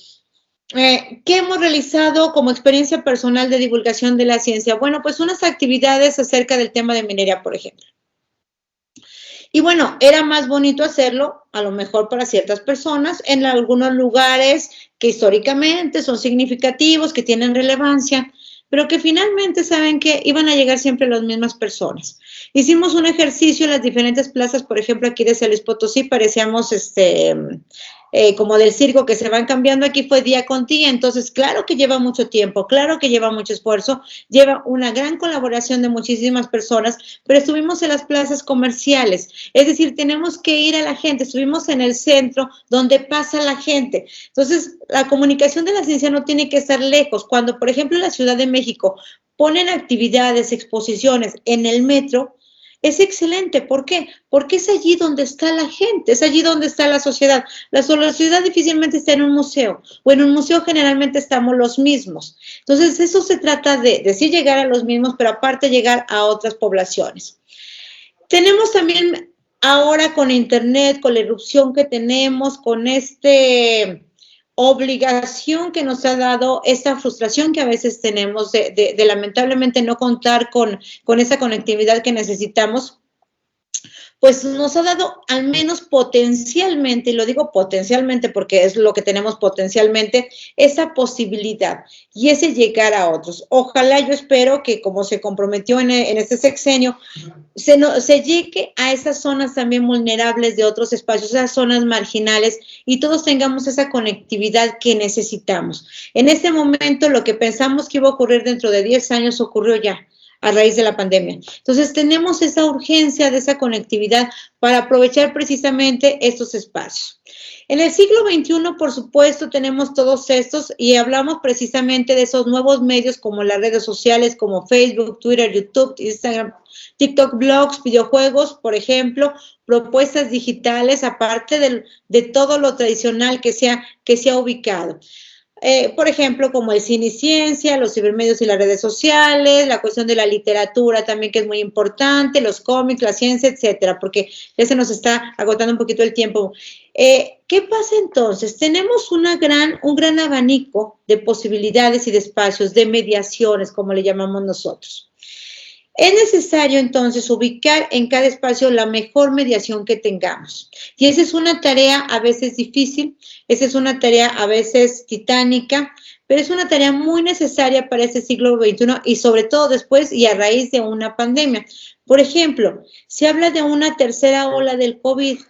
¿qué hemos realizado como experiencia personal de divulgación de la ciencia? Bueno, pues unas actividades acerca del tema de minería, por ejemplo. Y bueno, era más bonito hacerlo, a lo mejor para ciertas personas, en algunos lugares que históricamente son significativos, que tienen relevancia, pero que finalmente saben que iban a llegar siempre las mismas personas. Hicimos un ejercicio en las diferentes plazas, por ejemplo, aquí de San Luis Potosí, parecíamos como del circo que se van cambiando, aquí fue día con día, entonces claro que lleva mucho tiempo, claro que lleva mucho esfuerzo, lleva una gran colaboración de muchísimas personas, pero estuvimos en las plazas comerciales, es decir, tenemos que ir a la gente, estuvimos en el centro donde pasa la gente, entonces la comunicación de la ciencia no tiene que estar lejos, cuando por ejemplo en la Ciudad de México ponen actividades, exposiciones en el metro, es excelente. ¿Por qué? Porque es allí donde está la gente, es allí donde está la sociedad. La sociedad difícilmente está en un museo, o en un museo generalmente estamos los mismos. Entonces, eso se trata de sí llegar a los mismos, pero aparte llegar a otras poblaciones. Tenemos también ahora con Internet, con la irrupción que tenemos, con obligación que nos ha dado esta frustración que a veces tenemos de lamentablemente no contar con esa conectividad que necesitamos, pues nos ha dado al menos potencialmente, y lo digo potencialmente porque es lo que tenemos potencialmente, esa posibilidad y ese llegar a otros. Ojalá, yo espero que como se comprometió en este sexenio, se llegue a esas zonas también vulnerables de otros espacios, esas zonas marginales, y todos tengamos esa conectividad que necesitamos. En este momento, lo que pensamos que iba a ocurrir dentro de 10 años ocurrió ya, a raíz de la pandemia. Entonces, tenemos esa urgencia de esa conectividad para aprovechar precisamente estos espacios. En el siglo XXI, por supuesto, tenemos todos estos y hablamos precisamente de esos nuevos medios como las redes sociales, como Facebook, Twitter, YouTube, Instagram, TikTok, blogs, videojuegos, por ejemplo, propuestas digitales, aparte de todo lo tradicional que se ha ubicado. Por ejemplo, como el cine y ciencia, los cibermedios y las redes sociales, la cuestión de la literatura también, que es muy importante, los cómics, la ciencia, etcétera, porque ya se nos está agotando un poquito el tiempo. ¿Qué pasa entonces? Tenemos un gran abanico de posibilidades y de espacios, de mediaciones, como le llamamos nosotros. Es necesario entonces ubicar en cada espacio la mejor mediación que tengamos. Y esa es una tarea a veces difícil, esa es una tarea a veces titánica, pero es una tarea muy necesaria para este siglo XXI y sobre todo después y a raíz de una pandemia. Por ejemplo, se habla de una tercera ola del COVID.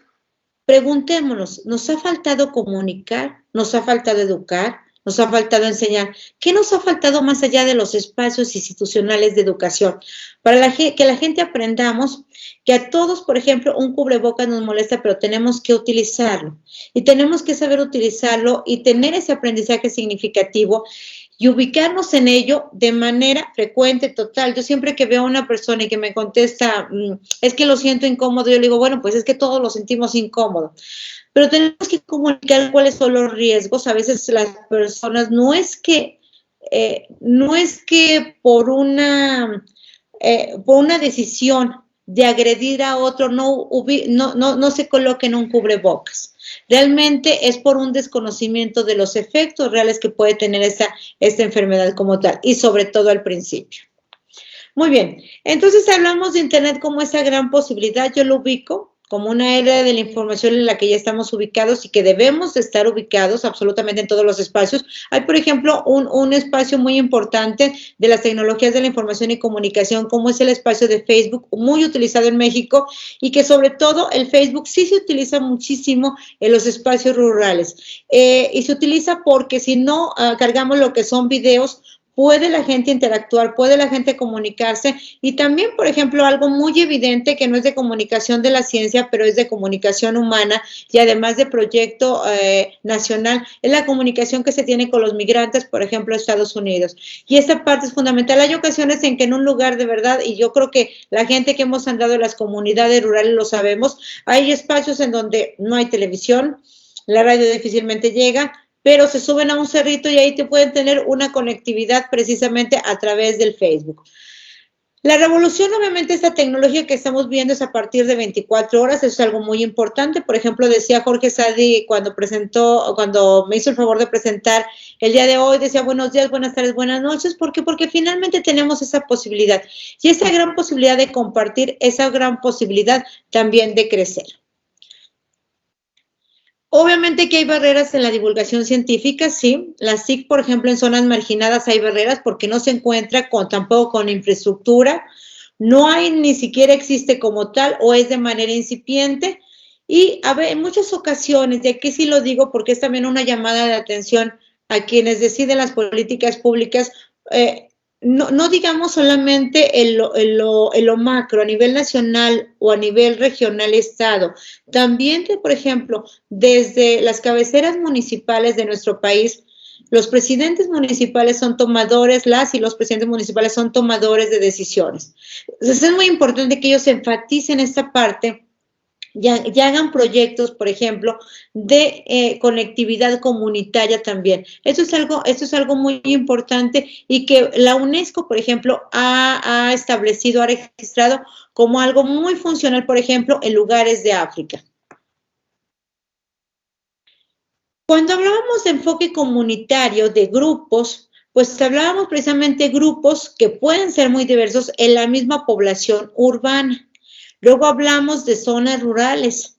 Preguntémonos, ¿nos ha faltado comunicar? ¿Nos ha faltado educar? ¿Nos ha faltado enseñar? ¿Qué nos ha faltado más allá de los espacios institucionales de educación? Para que la gente aprendamos que a todos, por ejemplo, un cubrebocas nos molesta, pero tenemos que utilizarlo. Y tenemos que saber utilizarlo y tener ese aprendizaje significativo y ubicarnos en ello de manera frecuente, total. Yo siempre que veo a una persona y que me contesta, es que lo siento incómodo, yo le digo, bueno, pues es que todos lo sentimos incómodo. Pero tenemos que comunicar cuáles son los riesgos. A veces las personas no es que por una decisión de agredir a otro no se coloquen un cubrebocas. Realmente es por un desconocimiento de los efectos reales que puede tener esta enfermedad como tal, y sobre todo al principio. Muy bien, entonces hablamos de Internet como esa gran posibilidad. Yo lo ubico como una era de la información en la que ya estamos ubicados y que debemos de estar ubicados absolutamente en todos los espacios. Hay, por ejemplo, un espacio muy importante de las tecnologías de la información y comunicación, como es el espacio de Facebook, muy utilizado en México, y que sobre todo el Facebook sí se utiliza muchísimo en los espacios rurales. Y se utiliza porque si no cargamos lo que son videos, puede la gente interactuar, puede la gente comunicarse, y también, por ejemplo, algo muy evidente que no es de comunicación de la ciencia, pero es de comunicación humana y además de proyecto nacional, es la comunicación que se tiene con los migrantes, por ejemplo, Estados Unidos. Y esta parte es fundamental. Hay ocasiones en que en un lugar de verdad, y yo creo que la gente que hemos andado en las comunidades rurales lo sabemos, hay espacios en donde no hay televisión, la radio difícilmente llega, pero se suben a un cerrito y ahí te pueden tener una conectividad precisamente a través del Facebook. La revolución, obviamente, esta tecnología que estamos viendo es a partir de 24 horas, eso es algo muy importante. Por ejemplo, decía Jorge Sadi cuando me hizo el favor de presentar el día de hoy, decía buenos días, buenas tardes, buenas noches. ¿Por qué? Porque finalmente tenemos esa posibilidad y esa gran posibilidad de compartir, esa gran posibilidad también de crecer. Obviamente que hay barreras en la divulgación científica, sí. La SIC, por ejemplo, en zonas marginadas hay barreras porque no se encuentra tampoco con infraestructura, no hay, ni siquiera existe como tal o es de manera incipiente. Y en muchas ocasiones, y aquí sí lo digo porque es también una llamada de atención a quienes deciden las políticas públicas, no digamos solamente en lo macro, a nivel nacional o a nivel regional, estado. También, por ejemplo, desde las cabeceras municipales de nuestro país, los presidentes municipales son tomadores, las y los presidentes municipales son tomadores de decisiones. Entonces, es muy importante que ellos enfaticen esta parte y hagan proyectos, por ejemplo, de conectividad comunitaria también. Esto es algo muy importante y que la UNESCO, por ejemplo, ha establecido, ha registrado como algo muy funcional, por ejemplo, en lugares de África. Cuando hablábamos de enfoque comunitario, de grupos, pues hablábamos precisamente de grupos que pueden ser muy diversos en la misma población urbana. Luego hablamos de zonas rurales,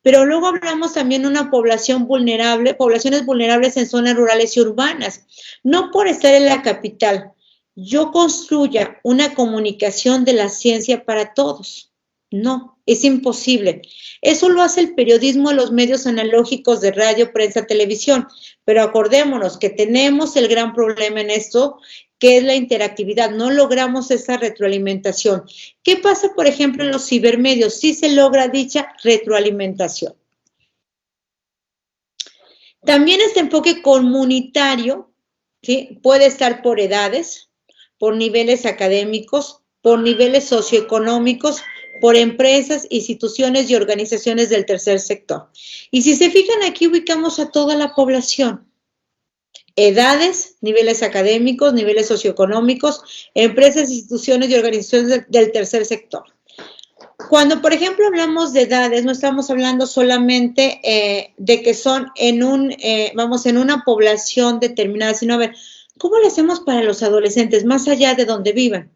pero luego hablamos también de una población vulnerable, poblaciones vulnerables en zonas rurales y urbanas. No por estar en la capital, yo construya una comunicación de la ciencia para todos. No, es imposible. Eso lo hace el periodismo de los medios analógicos de radio, prensa, televisión. Pero acordémonos que tenemos el gran problema en esto, que es la interactividad. No logramos esa retroalimentación. ¿Qué pasa, por ejemplo, en los cibermedios? Sí se logra dicha retroalimentación. También este enfoque comunitario, ¿sí?, puede estar por edades, por niveles académicos, por niveles socioeconómicos, por empresas, instituciones y organizaciones del tercer sector. Y si se fijan, aquí ubicamos a toda la población. Edades, niveles académicos, niveles socioeconómicos, empresas, instituciones y organizaciones del tercer sector. Cuando, por ejemplo, hablamos de edades, no estamos hablando solamente de que son en una población determinada, sino a ver, ¿cómo le hacemos para los adolescentes, más allá de donde vivan?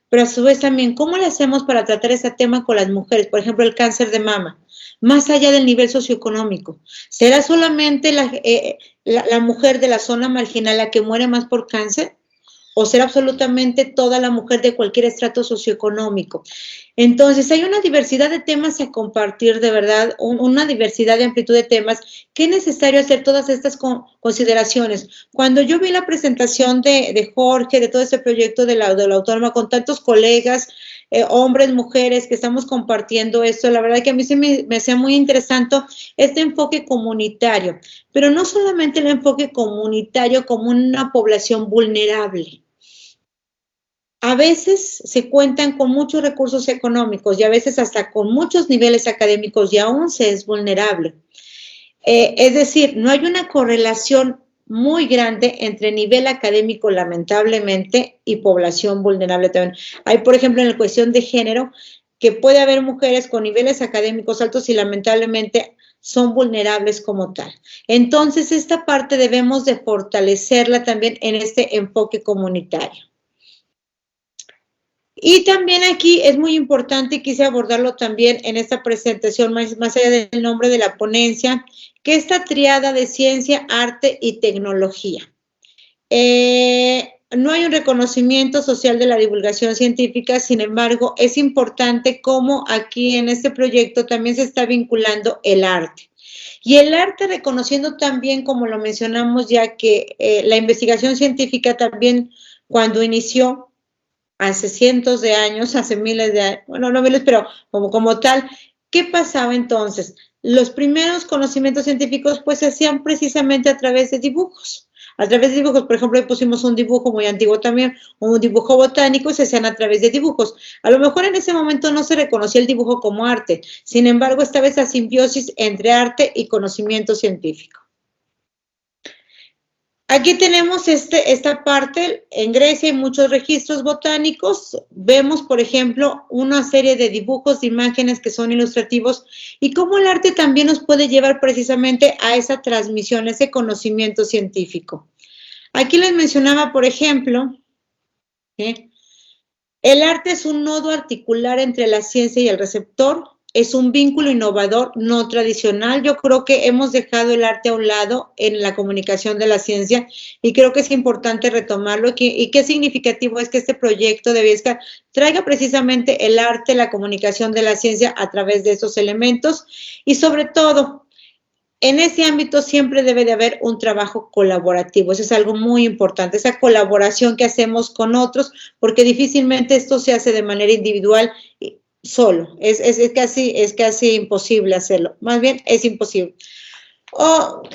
Pero a su vez también, ¿cómo le hacemos para tratar ese tema con las mujeres? Por ejemplo, el cáncer de mama, más allá del nivel socioeconómico. ¿Será solamente la mujer de la zona marginal la que muere más por cáncer? ¿O será absolutamente toda la mujer de cualquier estrato socioeconómico? Entonces, hay una diversidad de temas a compartir, de verdad, una diversidad de amplitud de temas, que es necesario hacer todas estas consideraciones. Cuando yo vi la presentación de Jorge, de todo este proyecto de la Autónoma, con tantos colegas, hombres, mujeres, que estamos compartiendo esto, la verdad que a mí se me hacía muy interesante este enfoque comunitario, pero no solamente el enfoque comunitario como una población vulnerable. A veces se cuentan con muchos recursos económicos y a veces hasta con muchos niveles académicos y aún se es vulnerable. Es decir, no hay una correlación muy grande entre nivel académico, lamentablemente, y población vulnerable también. Hay, por ejemplo, en la cuestión de género, que puede haber mujeres con niveles académicos altos y lamentablemente son vulnerables como tal. Entonces, esta parte debemos de fortalecerla también en este enfoque comunitario. Y también aquí es muy importante, y quise abordarlo también en esta presentación, más allá del nombre de la ponencia, que esta triada de ciencia, arte y tecnología. No hay un reconocimiento social de la divulgación científica, sin embargo, es importante cómo aquí en este proyecto también se está vinculando el arte. Y el arte reconociendo también, como lo mencionamos ya, que la investigación científica también cuando inició, hace cientos de años, hace miles de años, bueno, no miles, pero como tal, ¿qué pasaba entonces? Los primeros conocimientos científicos pues se hacían precisamente a través de dibujos, A través de dibujos, por ejemplo, ahí pusimos un dibujo muy antiguo también, un dibujo botánico, y se hacían a través de dibujos. A lo mejor en ese momento no se reconocía el dibujo como arte, sin embargo, estaba esa simbiosis entre arte y conocimiento científico. Aquí tenemos esta parte. En Grecia hay muchos registros botánicos. Vemos, por ejemplo, una serie de dibujos, de imágenes que son ilustrativos, y cómo el arte también nos puede llevar precisamente a esa transmisión, ese conocimiento científico. Aquí les mencionaba, por ejemplo, el arte es un nodo articular entre la ciencia y el receptor. Es un vínculo innovador, no tradicional. Yo creo que hemos dejado el arte a un lado en la comunicación de la ciencia y creo que es importante retomarlo. Y qué significativo es que este proyecto de Viesca traiga precisamente el arte, la comunicación de la ciencia a través de esos elementos, y sobre todo, en ese ámbito siempre debe de haber un trabajo colaborativo. Eso es algo muy importante, esa colaboración que hacemos con otros, porque difícilmente esto se hace de manera individual solo. Es casi imposible hacerlo. Más bien, es imposible.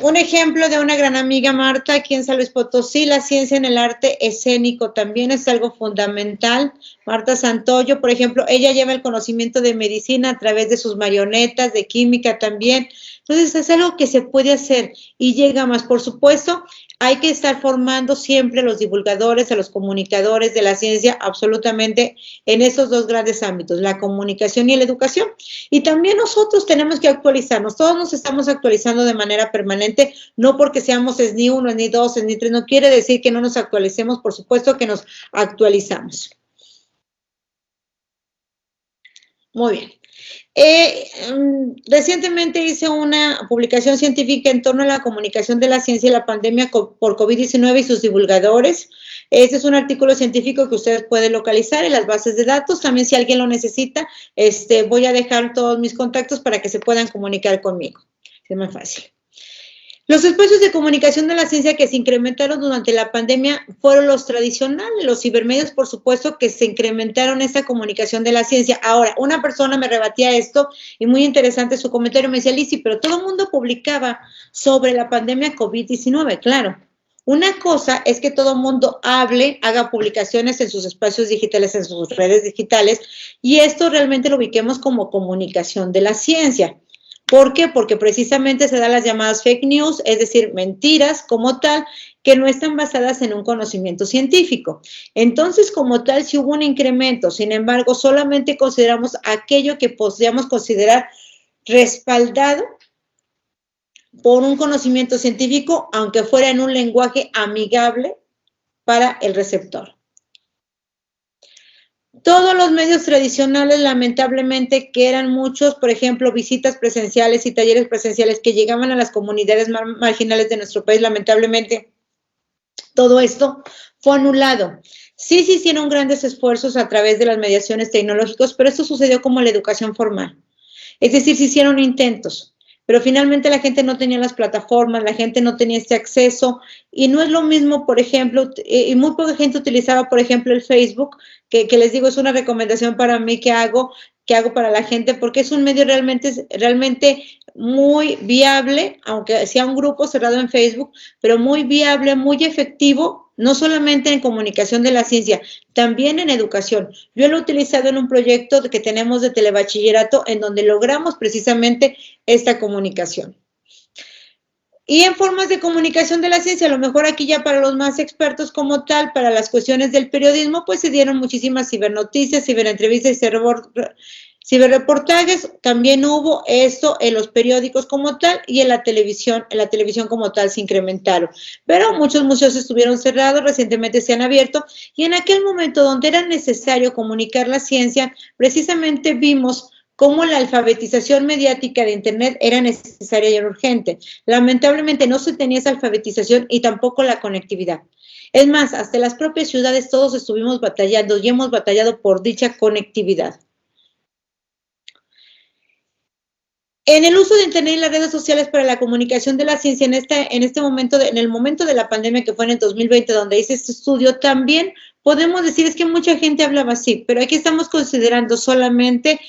Un ejemplo de una gran amiga, Marta, aquí en San Luis Potosí, la ciencia en el arte escénico también es algo fundamental. Marta Santoyo, por ejemplo, ella lleva el conocimiento de medicina a través de sus marionetas, de química también. Entonces, es algo que se puede hacer y llega más. Por supuesto, hay que estar formando siempre a los divulgadores, a los comunicadores de la ciencia, absolutamente en esos dos grandes ámbitos, la comunicación y la educación. Y también nosotros tenemos que actualizarnos. Todos nos estamos actualizando de manera permanente, no porque seamos SNI 1, SNI 2, SNI 3, no quiere decir que no nos actualicemos, por supuesto que nos actualizamos. Muy bien. Recientemente hice una publicación científica en torno a la comunicación de la ciencia y la pandemia por COVID-19 y sus divulgadores. Este es un artículo científico que ustedes pueden localizar en las bases de datos. También, si alguien lo necesita, voy a dejar todos mis contactos para que se puedan comunicar conmigo. Es más fácil. Los espacios de comunicación de la ciencia que se incrementaron durante la pandemia fueron los tradicionales, los cibermedios, por supuesto, que se incrementaron esta comunicación de la ciencia. Ahora, una persona me rebatía esto, y muy interesante su comentario, me decía, Lizzy, pero todo el mundo publicaba sobre la pandemia COVID-19, claro. Una cosa es que todo el mundo haga publicaciones en sus espacios digitales, en sus redes digitales, y esto realmente lo ubiquemos como comunicación de la ciencia. ¿Por qué? Porque precisamente se dan las llamadas fake news, es decir, mentiras como tal, que no están basadas en un conocimiento científico. Entonces, como tal, sí hubo un incremento. Sin embargo, solamente consideramos aquello que podríamos considerar respaldado por un conocimiento científico, aunque fuera en un lenguaje amigable para el receptor. Todos los medios tradicionales, lamentablemente, que eran muchos, por ejemplo, visitas presenciales y talleres presenciales que llegaban a las comunidades marginales de nuestro país, lamentablemente, todo esto fue anulado. Sí se hicieron grandes esfuerzos a través de las mediaciones tecnológicas, pero esto sucedió como la educación formal. Es decir, se hicieron intentos, pero finalmente la gente no tenía las plataformas, la gente no tenía este acceso, y no es lo mismo, por ejemplo, y muy poca gente utilizaba, por ejemplo, el Facebook, que les digo, es una recomendación para mí que hago para la gente, porque es un medio realmente muy viable, aunque sea un grupo cerrado en Facebook, pero muy viable, muy efectivo, no solamente en comunicación de la ciencia, también en educación. Yo lo he utilizado en un proyecto que tenemos de telebachillerato, en donde logramos precisamente esta comunicación. Y en formas de comunicación de la ciencia, a lo mejor aquí ya para los más expertos como tal, para las cuestiones del periodismo, pues se dieron muchísimas cibernoticias, ciberentrevistas y ciberreportajes. También hubo esto en los periódicos como tal, y en la televisión como tal se incrementaron. Pero muchos museos estuvieron cerrados, recientemente se han abierto, y en aquel momento donde era necesario comunicar la ciencia, precisamente vimos cómo la alfabetización mediática de Internet era necesaria y urgente. Lamentablemente no se tenía esa alfabetización y tampoco la conectividad. Es más, hasta las propias ciudades todos estuvimos batallando y hemos batallado por dicha conectividad. En el uso de Internet y las redes sociales para la comunicación de la ciencia, en el momento de la pandemia, que fue en el 2020, donde hice este estudio, también podemos decir, es que mucha gente hablaba así, pero aquí estamos considerando solamente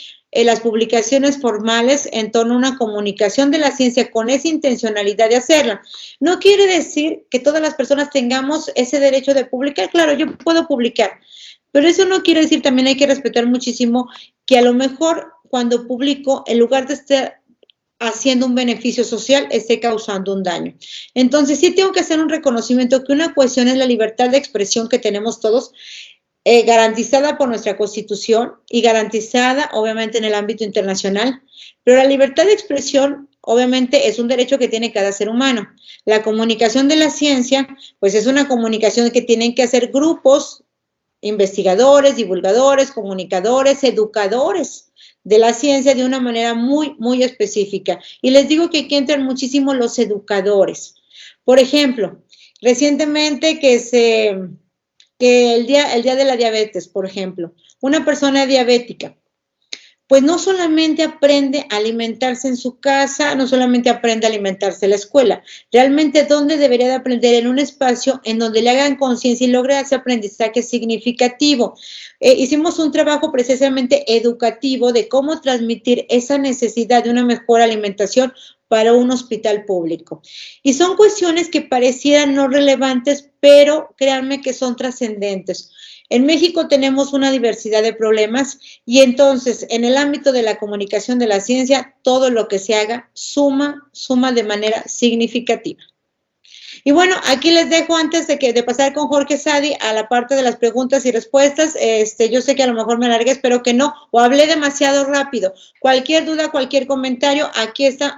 las publicaciones formales en torno a una comunicación de la ciencia con esa intencionalidad de hacerla. No quiere decir que todas las personas tengamos ese derecho de publicar. Claro, yo puedo publicar, pero eso no quiere decir, también hay que respetar muchísimo que a lo mejor cuando publico, en lugar de estar haciendo un beneficio social, esté causando un daño. Entonces, sí tengo que hacer un reconocimiento que una cuestión es la libertad de expresión que tenemos todos, garantizada por nuestra Constitución y garantizada, obviamente, en el ámbito internacional, pero la libertad de expresión, obviamente, es un derecho que tiene cada ser humano. La comunicación de la ciencia, pues es una comunicación que tienen que hacer grupos, investigadores, divulgadores, comunicadores, educadores de la ciencia de una manera muy, muy específica. Y les digo que aquí entran muchísimo los educadores. Por ejemplo, recientemente que el día de la diabetes, por ejemplo, una persona diabética, pues no solamente aprende a alimentarse en su casa, no solamente aprende a alimentarse en la escuela, realmente ¿dónde debería de aprender? En un espacio en donde le hagan conciencia y logre ese aprendizaje significativo. Hicimos un trabajo precisamente educativo de cómo transmitir esa necesidad de una mejor alimentación para un hospital público. Y son cuestiones que parecieran no relevantes, pero créanme que son trascendentes. En México tenemos una diversidad de problemas y entonces en el ámbito de la comunicación de la ciencia, todo lo que se haga suma de manera significativa. Y bueno, aquí les dejo antes de pasar con Jorge Sadi a la parte de las preguntas y respuestas. Yo sé que a lo mejor me alargué, espero que no, o hablé demasiado rápido. Cualquier duda, cualquier comentario, aquí están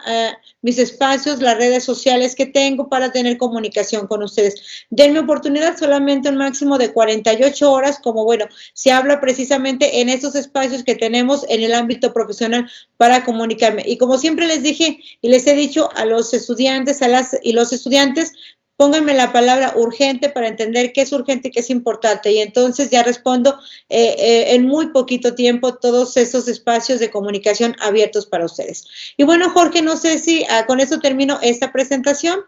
mis espacios, las redes sociales que tengo para tener comunicación con ustedes. Denme oportunidad, solamente un máximo de 48 horas, como bueno, se habla precisamente en estos espacios que tenemos en el ámbito profesional para comunicarme. Y como siempre les dije y les he dicho a los estudiantes, los estudiantes, pónganme la palabra urgente para entender qué es urgente y qué es importante. Y entonces ya respondo en muy poquito tiempo todos esos espacios de comunicación abiertos para ustedes. Y bueno, Jorge, no sé si con eso termino esta presentación.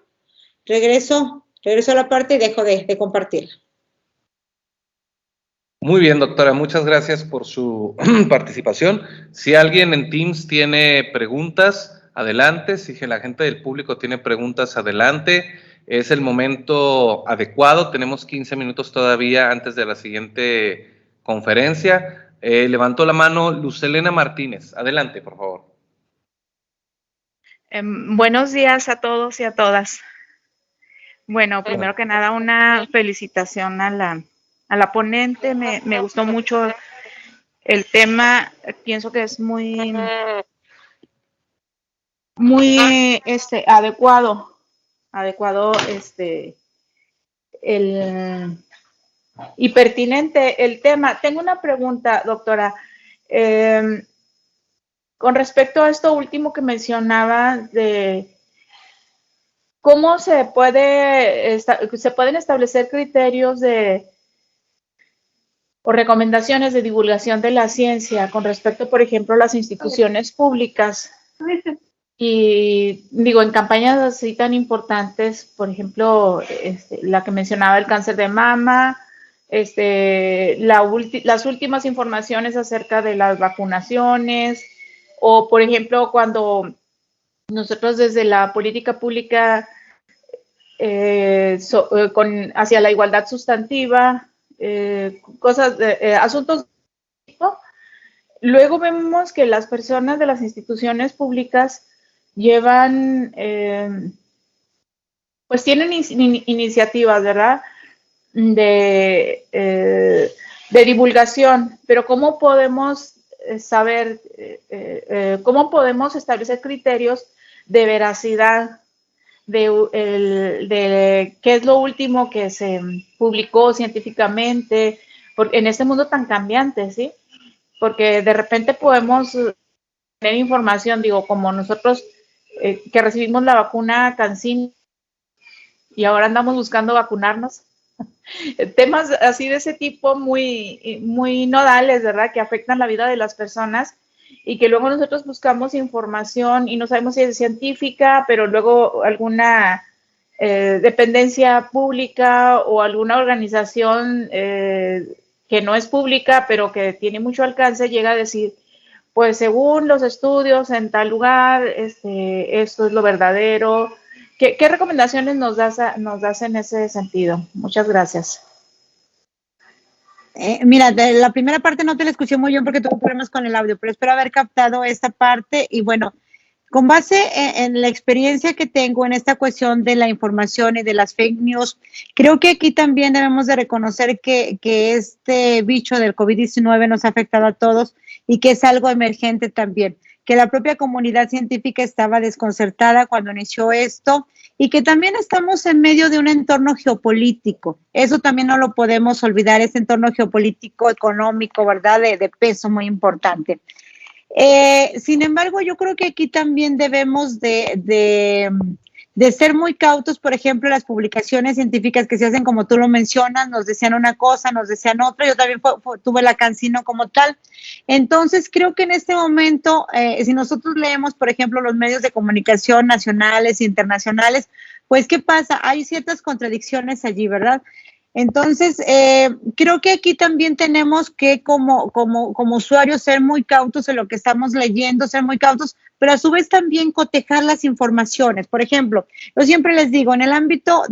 Regreso a la parte y dejo de compartirla. Muy bien, doctora, muchas gracias por su participación. Si alguien en Teams tiene preguntas, adelante. Si la gente del público tiene preguntas, adelante. Es el momento adecuado. Tenemos 15 minutos todavía antes de la siguiente conferencia. Levantó la mano Lucelena Martínez. Adelante, por favor. Buenos días a todos y a todas. Bueno, primero que nada, una felicitación a la ponente. Me gustó mucho el tema. Pienso que es muy adecuado y pertinente el tema. Tengo una pregunta, doctora. Con respecto a esto último que mencionaba de cómo se pueden establecer criterios o recomendaciones de divulgación de la ciencia con respecto, por ejemplo, a las instituciones públicas. Y digo, en campañas así tan importantes, por ejemplo, la que mencionaba el cáncer de mama, las últimas informaciones acerca de las vacunaciones, o por ejemplo, cuando nosotros desde la política pública hacia la igualdad sustantiva, asuntos de tipo, luego vemos que las personas de las instituciones públicas llevan, pues tienen iniciativas, ¿verdad?, de divulgación, pero ¿cómo podemos saber, cómo podemos establecer criterios de veracidad de qué es lo último que se publicó científicamente en este mundo tan cambiante, ¿sí? Porque de repente podemos tener información, digo, como nosotros que recibimos la vacuna CanSino y ahora andamos buscando vacunarnos. Temas así de ese tipo muy nodales, ¿verdad? Que afectan la vida de las personas y que luego nosotros buscamos información y no sabemos si es científica, pero luego alguna dependencia pública o alguna organización que no es pública, pero que tiene mucho alcance, llega a decir, pues según los estudios en tal lugar, esto es lo verdadero. ¿Qué recomendaciones nos das en ese sentido? Muchas gracias. Mira, de la primera parte no te la escuché muy bien porque tuve problemas con el audio, pero espero haber captado esta parte y bueno, con base en la experiencia que tengo en esta cuestión de la información y de las fake news, creo que aquí también debemos de reconocer que este bicho del COVID-19 nos ha afectado a todos y que es algo emergente también, que la propia comunidad científica estaba desconcertada cuando inició esto y que también estamos en medio de un entorno geopolítico. Eso también no lo podemos olvidar, ese entorno geopolítico, económico, ¿verdad? De peso muy importante. Sin embargo, yo creo que aquí también debemos de ser muy cautos. Por ejemplo, las publicaciones científicas que se hacen, como tú lo mencionas, nos decían una cosa, nos decían otra. Yo también tuve la Cancino como tal. Entonces, creo que en este momento, si nosotros leemos, por ejemplo, los medios de comunicación nacionales e internacionales, pues, ¿qué pasa? Hay ciertas contradicciones allí, ¿verdad? Entonces, creo que aquí también tenemos que como usuarios ser muy cautos en lo que estamos leyendo, ser muy cautos, pero a su vez también cotejar las informaciones. Por ejemplo, yo siempre les digo, en el ámbito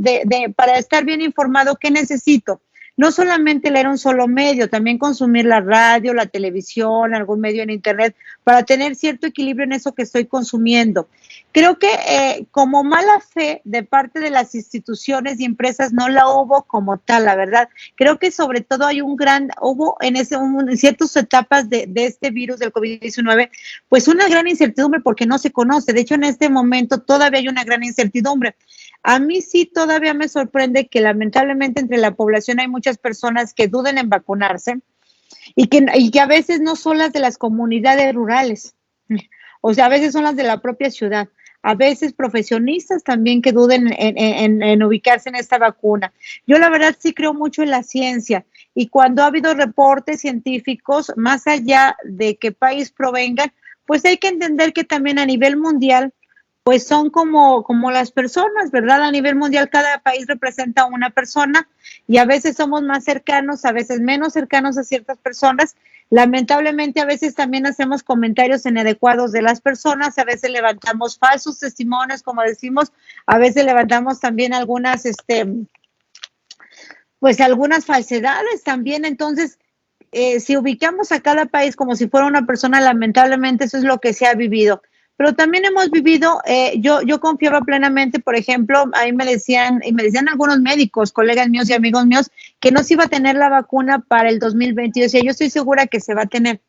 para estar bien informado, ¿qué necesito? No solamente leer un solo medio, también consumir la radio, la televisión, algún medio en internet, para tener cierto equilibrio en eso que estoy consumiendo. Creo que como mala fe de parte de las instituciones y empresas no la hubo como tal, la verdad. Creo que sobre todo hubo en ciertas etapas de este virus del COVID-19, pues una gran incertidumbre porque no se conoce. De hecho, en este momento todavía hay una gran incertidumbre. A mí sí todavía me sorprende que lamentablemente entre la población hay muchas personas que duden en vacunarse y que a veces no son las de las comunidades rurales, o sea, a veces son las de la propia ciudad. A veces profesionistas también que duden en ubicarse en esta vacuna. Yo la verdad sí creo mucho en la ciencia y cuando ha habido reportes científicos, más allá de qué país provengan, pues hay que entender que también a nivel mundial pues son como las personas, ¿verdad? A nivel mundial cada país representa una persona y a veces somos más cercanos, a veces menos cercanos a ciertas personas. Lamentablemente a veces también hacemos comentarios inadecuados de las personas, a veces levantamos falsos testimonios, como decimos, a veces levantamos también pues algunas falsedades también. Entonces, si ubicamos a cada país como si fuera una persona, lamentablemente eso es lo que se ha vivido. Pero también hemos vivido, yo confiaba plenamente, por ejemplo, ahí me decían algunos médicos, colegas míos y amigos míos, que no se iba a tener la vacuna para el 2020. Yo decía, yo estoy segura que se va a tener,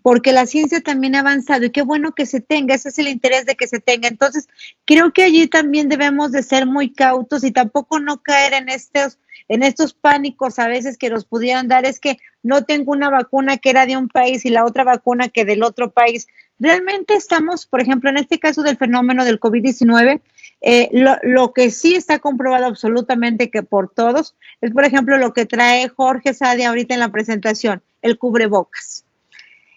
porque la ciencia también ha avanzado y qué bueno que se tenga, ese es el interés de que se tenga. Entonces, creo que allí también debemos de ser muy cautos y tampoco no caer en estos pánicos a veces que nos pudieran dar, es que no tengo una vacuna que era de un país y la otra vacuna que del otro país. Realmente estamos, por ejemplo, en este caso del fenómeno del COVID-19, lo que sí está comprobado absolutamente que por todos es, por ejemplo, lo que trae Jorge Sadi ahorita en la presentación, el cubrebocas.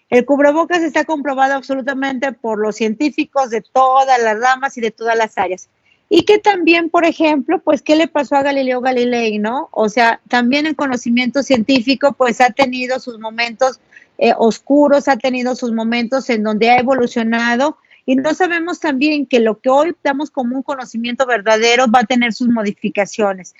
El cubrebocas está comprobado absolutamente por los científicos de todas las ramas y de todas las áreas. Y que también, por ejemplo, pues, ¿qué le pasó a Galileo Galilei, no? O sea, también el conocimiento científico, pues, ha tenido sus momentos oscuros, ha tenido sus momentos en donde ha evolucionado y no sabemos también que lo que hoy damos como un conocimiento verdadero va a tener sus modificaciones.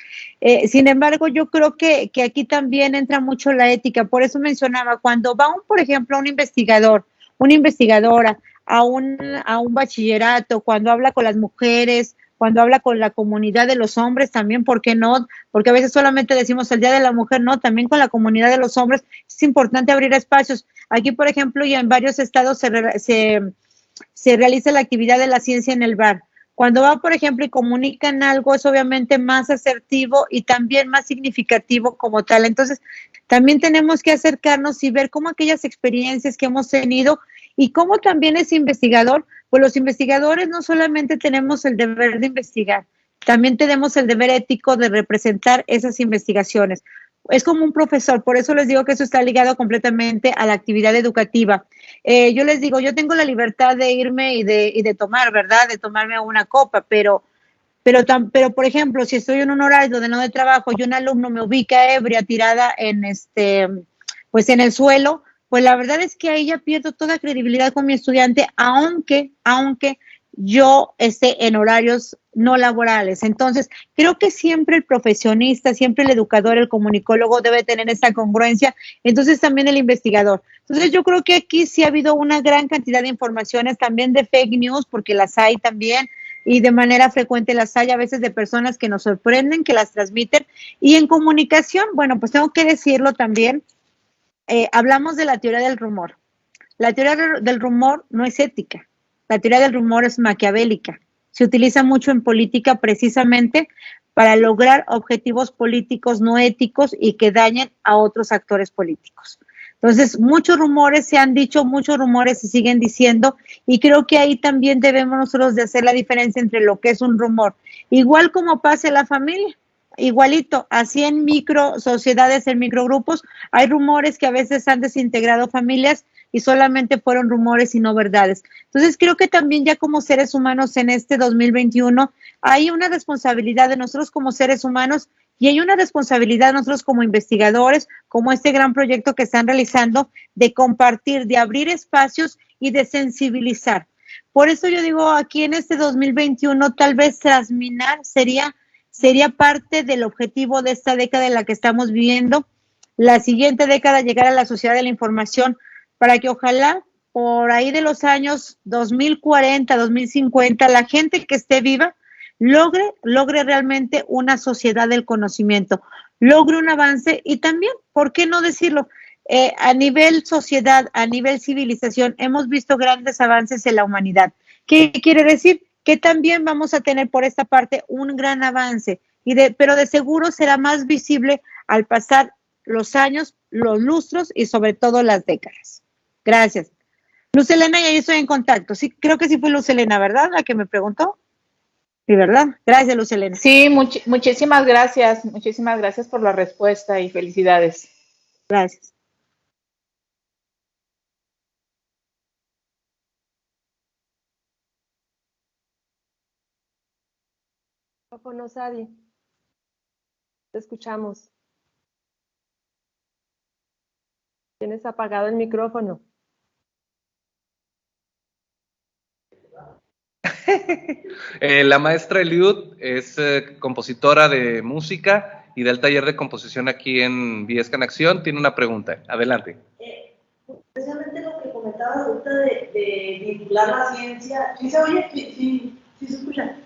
Sin embargo, yo creo que aquí también entra mucho la ética. Por eso mencionaba, cuando va por ejemplo, un investigador, una investigadora a un bachillerato, cuando habla con las mujeres, cuando habla con la comunidad de los hombres también, ¿por qué no? Porque a veces solamente decimos el Día de la Mujer, no, también con la comunidad de los hombres es importante abrir espacios. Aquí, por ejemplo, y en varios estados se realiza la actividad de la ciencia en el bar. Cuando va, por ejemplo, y comunican algo, es obviamente más asertivo y también más significativo como tal. Entonces, también tenemos que acercarnos y ver cómo aquellas experiencias que hemos tenido y cómo también ese investigador, pues los investigadores no solamente tenemos el deber de investigar, también tenemos el deber ético de representar esas investigaciones. Es como un profesor, por eso les digo que eso está ligado completamente a la actividad educativa. Yo les digo, yo tengo la libertad de irme y de tomar, ¿verdad? De tomarme una copa, pero, por ejemplo, si estoy en un horario donde no de trabajo y un alumno me ubica ebria tirada pues en el suelo, pues la verdad es que ahí ya pierdo toda credibilidad con mi estudiante, aunque yo esté en horarios no laborales. Entonces, creo que siempre el profesionista, siempre el educador, el comunicólogo debe tener esta congruencia, entonces también el investigador. Entonces, yo creo que aquí sí ha habido una gran cantidad de informaciones, también de fake news, porque las hay también, y de manera frecuente las hay a veces de personas que nos sorprenden, que las transmiten. Y en comunicación, bueno, pues tengo que decirlo también, hablamos de la teoría del rumor. La teoría del rumor no es ética. La teoría del rumor es maquiavélica. Se utiliza mucho en política precisamente para lograr objetivos políticos no éticos y que dañen a otros actores políticos. Entonces, muchos rumores se han dicho, muchos rumores se siguen diciendo, y creo que ahí también debemos nosotros de hacer la diferencia entre lo que es un rumor. Igual como pasa en la familia, igualito, así en micro sociedades, en microgrupos, hay rumores que a veces han desintegrado familias y solamente fueron rumores y no verdades. Entonces, creo que también ya como seres humanos en este 2021 hay una responsabilidad de nosotros como seres humanos y hay una responsabilidad de nosotros como investigadores, como este gran proyecto que están realizando, de compartir, de abrir espacios y de sensibilizar. Por eso yo digo, aquí en este 2021 tal vez transminar sería parte del objetivo de esta década en la que estamos viviendo. La siguiente década, llegar a la sociedad de la información, para que ojalá por ahí de los años 2040, 2050, la gente que esté viva logre realmente una sociedad del conocimiento, logre un avance y también, ¿por qué no decirlo? A nivel sociedad, a nivel civilización, hemos visto grandes avances en la humanidad. ¿Qué quiere decir? Que también vamos a tener por esta parte un gran avance, pero de seguro será más visible al pasar los años, los lustros y sobre todo las décadas. Gracias. Luz Helena, y ahí estoy en contacto. Sí, creo que sí fue Luz Helena, ¿verdad? La que me preguntó. Sí, ¿verdad? Gracias, Luz Helena. Sí, muchísimas gracias. Muchísimas gracias por la respuesta y felicidades. Gracias. Sadi, te escuchamos. Tienes apagado el micrófono. La maestra Eliud es compositora de música y del taller de composición aquí en Viesca en Acción. Tiene una pregunta. Adelante. Precisamente lo que comentabas ahorita de vincular la ciencia. ¿Sí se oye? Sí se escucha.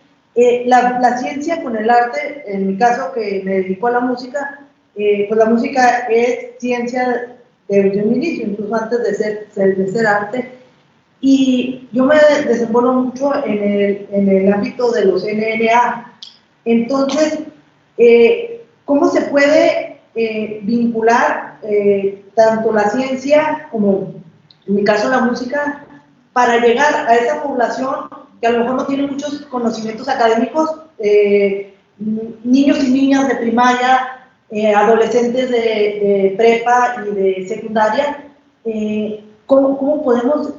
La ciencia con el arte, en mi caso que me dedico a la música, pues la música es ciencia desde un inicio, incluso antes de ser arte. Y yo me desenvuelvo mucho en el ámbito de los NNA. Entonces, ¿cómo se puede vincular tanto la ciencia como, en mi caso, la música, para llegar a esa población que a lo mejor no tiene muchos conocimientos académicos, niños y niñas de primaria, adolescentes de prepa y de secundaria? ¿Cómo podemos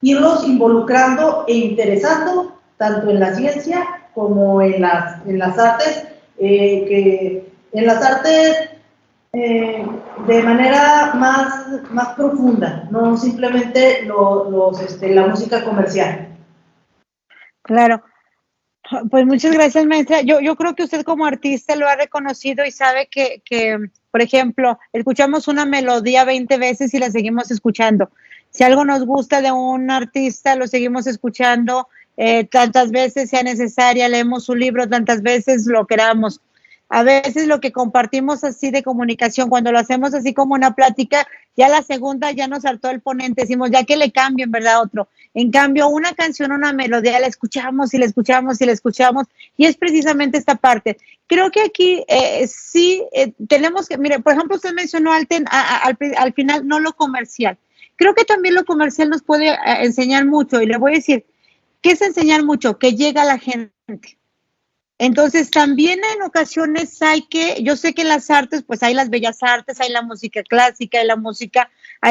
irlos involucrando e interesando tanto en la ciencia como en las artes, que en las artes de manera más profunda, no simplemente la música comercial? Claro. Pues muchas gracias, maestra. Yo creo que usted como artista lo ha reconocido y sabe que, por ejemplo, escuchamos una melodía 20 veces y la seguimos escuchando. Si algo nos gusta de un artista, lo seguimos escuchando tantas veces sea necesaria, leemos su libro tantas veces lo queramos. A veces lo que compartimos así de comunicación, cuando lo hacemos así como una plática, ya la segunda ya nos saltó el ponente, decimos ya que le cambien, ¿verdad? Otro. En cambio, una canción, una melodía, la escuchamos y la escuchamos y la escuchamos, y es precisamente esta parte. Creo que aquí tenemos que, mire, por ejemplo, usted mencionó al final no lo comercial. Creo que también lo comercial nos puede enseñar mucho, y le voy a decir, ¿qué es enseñar mucho? Que llega a la gente. Entonces, también en ocasiones yo sé que en las artes, pues hay las bellas artes, hay la música clásica, hay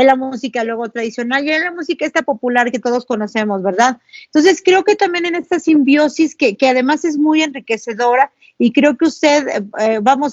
la música luego tradicional y hay la música esta popular que todos conocemos, ¿verdad? Entonces, creo que también en esta simbiosis, que además es muy enriquecedora, y creo que usted,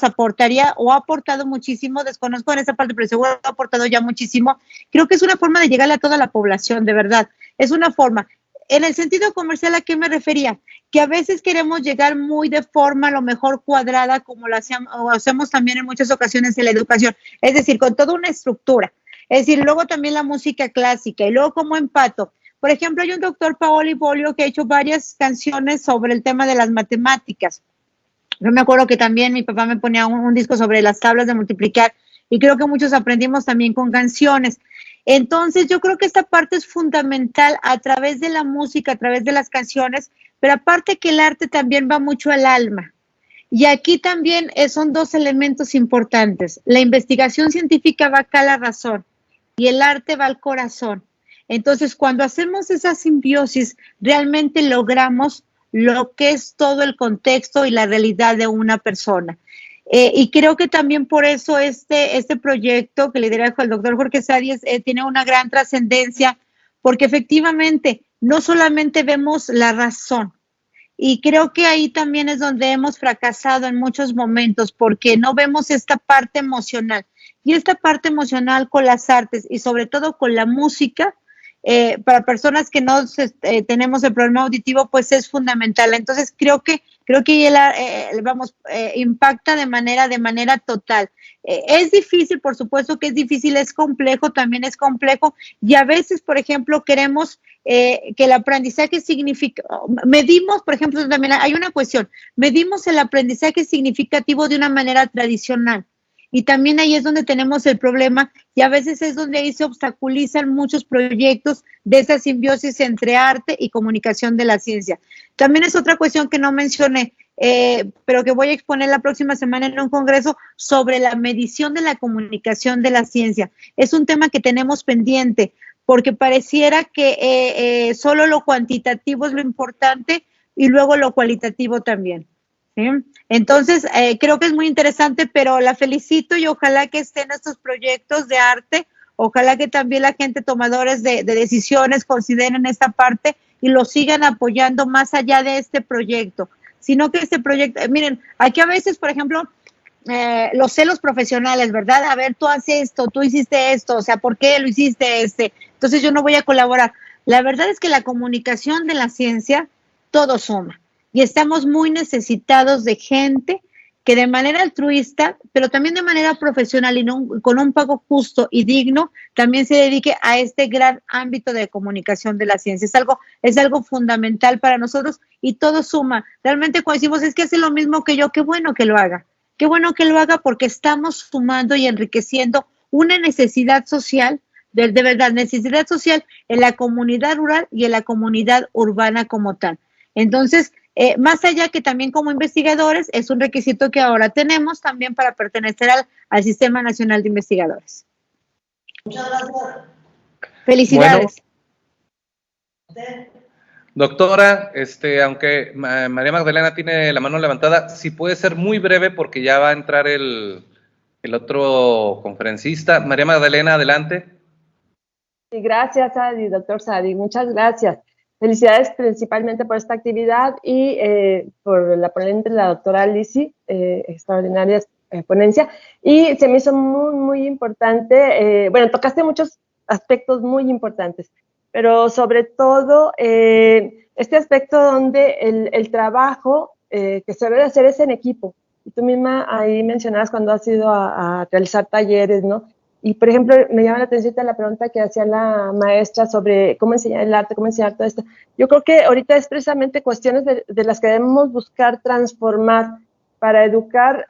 aportaría o ha aportado muchísimo, desconozco en esa parte, pero seguro ha aportado ya muchísimo. Creo que es una forma de llegarle a toda la población, de verdad. Es una forma. En el sentido comercial, ¿a qué me refería? Que a veces queremos llegar muy de forma a lo mejor cuadrada, como lo hacemos también en muchas ocasiones en la educación, es decir, con toda una estructura. Es decir, luego también la música clásica y luego como empato. Por ejemplo, hay un doctor Paoli Bolio que ha hecho varias canciones sobre el tema de las matemáticas. Yo me acuerdo que también mi papá me ponía un disco sobre las tablas de multiplicar y creo que muchos aprendimos también con canciones. Entonces, yo creo que esta parte es fundamental a través de la música, a través de las canciones, pero aparte que el arte también va mucho al alma. Y aquí también son dos elementos importantes. La investigación científica va acá a la razón y el arte va al corazón. Entonces, cuando hacemos esa simbiosis, realmente logramos lo que es todo el contexto y la realidad de una persona. Y creo que también por eso este proyecto que lidera el doctor Jorge Sadi tiene una gran trascendencia, porque efectivamente no solamente vemos la razón, y creo que ahí también es donde hemos fracasado en muchos momentos, porque no vemos esta parte emocional. Y esta parte emocional con las artes y sobre todo con la música, para personas que no tenemos el problema auditivo, pues es fundamental. Entonces creo que impacta de manera total. Es difícil, por supuesto que es difícil, es complejo, también es complejo, y a veces, por ejemplo, queremos que el aprendizaje significa, medimos, por ejemplo, también hay una cuestión, medimos el aprendizaje significativo de una manera tradicional. Y también ahí es donde tenemos el problema y a veces es donde ahí se obstaculizan muchos proyectos de esa simbiosis entre arte y comunicación de la ciencia. También es otra cuestión que no mencioné, pero que voy a exponer la próxima semana en un congreso sobre la medición de la comunicación de la ciencia. Es un tema que tenemos pendiente porque pareciera que solo lo cuantitativo es lo importante y luego lo cualitativo también. ¿Sí? Entonces, creo que es muy interesante, pero la felicito y ojalá que estén estos proyectos de arte, ojalá que también la gente tomadores de decisiones consideren esta parte y lo sigan apoyando más allá de este proyecto, sino que este proyecto, miren, aquí a veces, por ejemplo, los celos profesionales, ¿verdad? A ver, tú haces esto, tú hiciste esto, o sea, ¿por qué lo hiciste Entonces yo no voy a colaborar. La verdad es que la comunicación de la ciencia, todo suma. Y estamos muy necesitados de gente que de manera altruista, pero también de manera profesional y con un pago justo y digno, también se dedique a este gran ámbito de comunicación de la ciencia. Es algo fundamental para nosotros y todo suma. Realmente cuando decimos es que hace lo mismo que yo, qué bueno que lo haga. Qué bueno que lo haga porque estamos sumando y enriqueciendo una necesidad social, de verdad, necesidad social en la comunidad rural y en la comunidad urbana como tal. Entonces, más allá que también como investigadores, es un requisito que ahora tenemos también para pertenecer al Sistema Nacional de Investigadores. Muchas gracias. Felicidades. Bueno, Doctora, aunque María Magdalena tiene la mano levantada, sí puede ser muy breve porque ya va a entrar el otro conferencista. María Magdalena, adelante. Sí, gracias, Sadi, doctor Sadi, muchas gracias. Felicidades principalmente por esta actividad y por la ponente, la doctora Lisi, extraordinaria ponencia. Y se me hizo muy, muy importante, bueno, tocaste muchos aspectos muy importantes, pero sobre todo este aspecto donde el trabajo que se debe hacer es en equipo. Y tú misma ahí mencionabas cuando has ido a realizar talleres, ¿no? Y, por ejemplo, me llama la atención la pregunta que hacía la maestra sobre cómo enseñar el arte, cómo enseñar todo esto. Yo creo que ahorita es precisamente cuestiones de las que debemos buscar transformar para educar.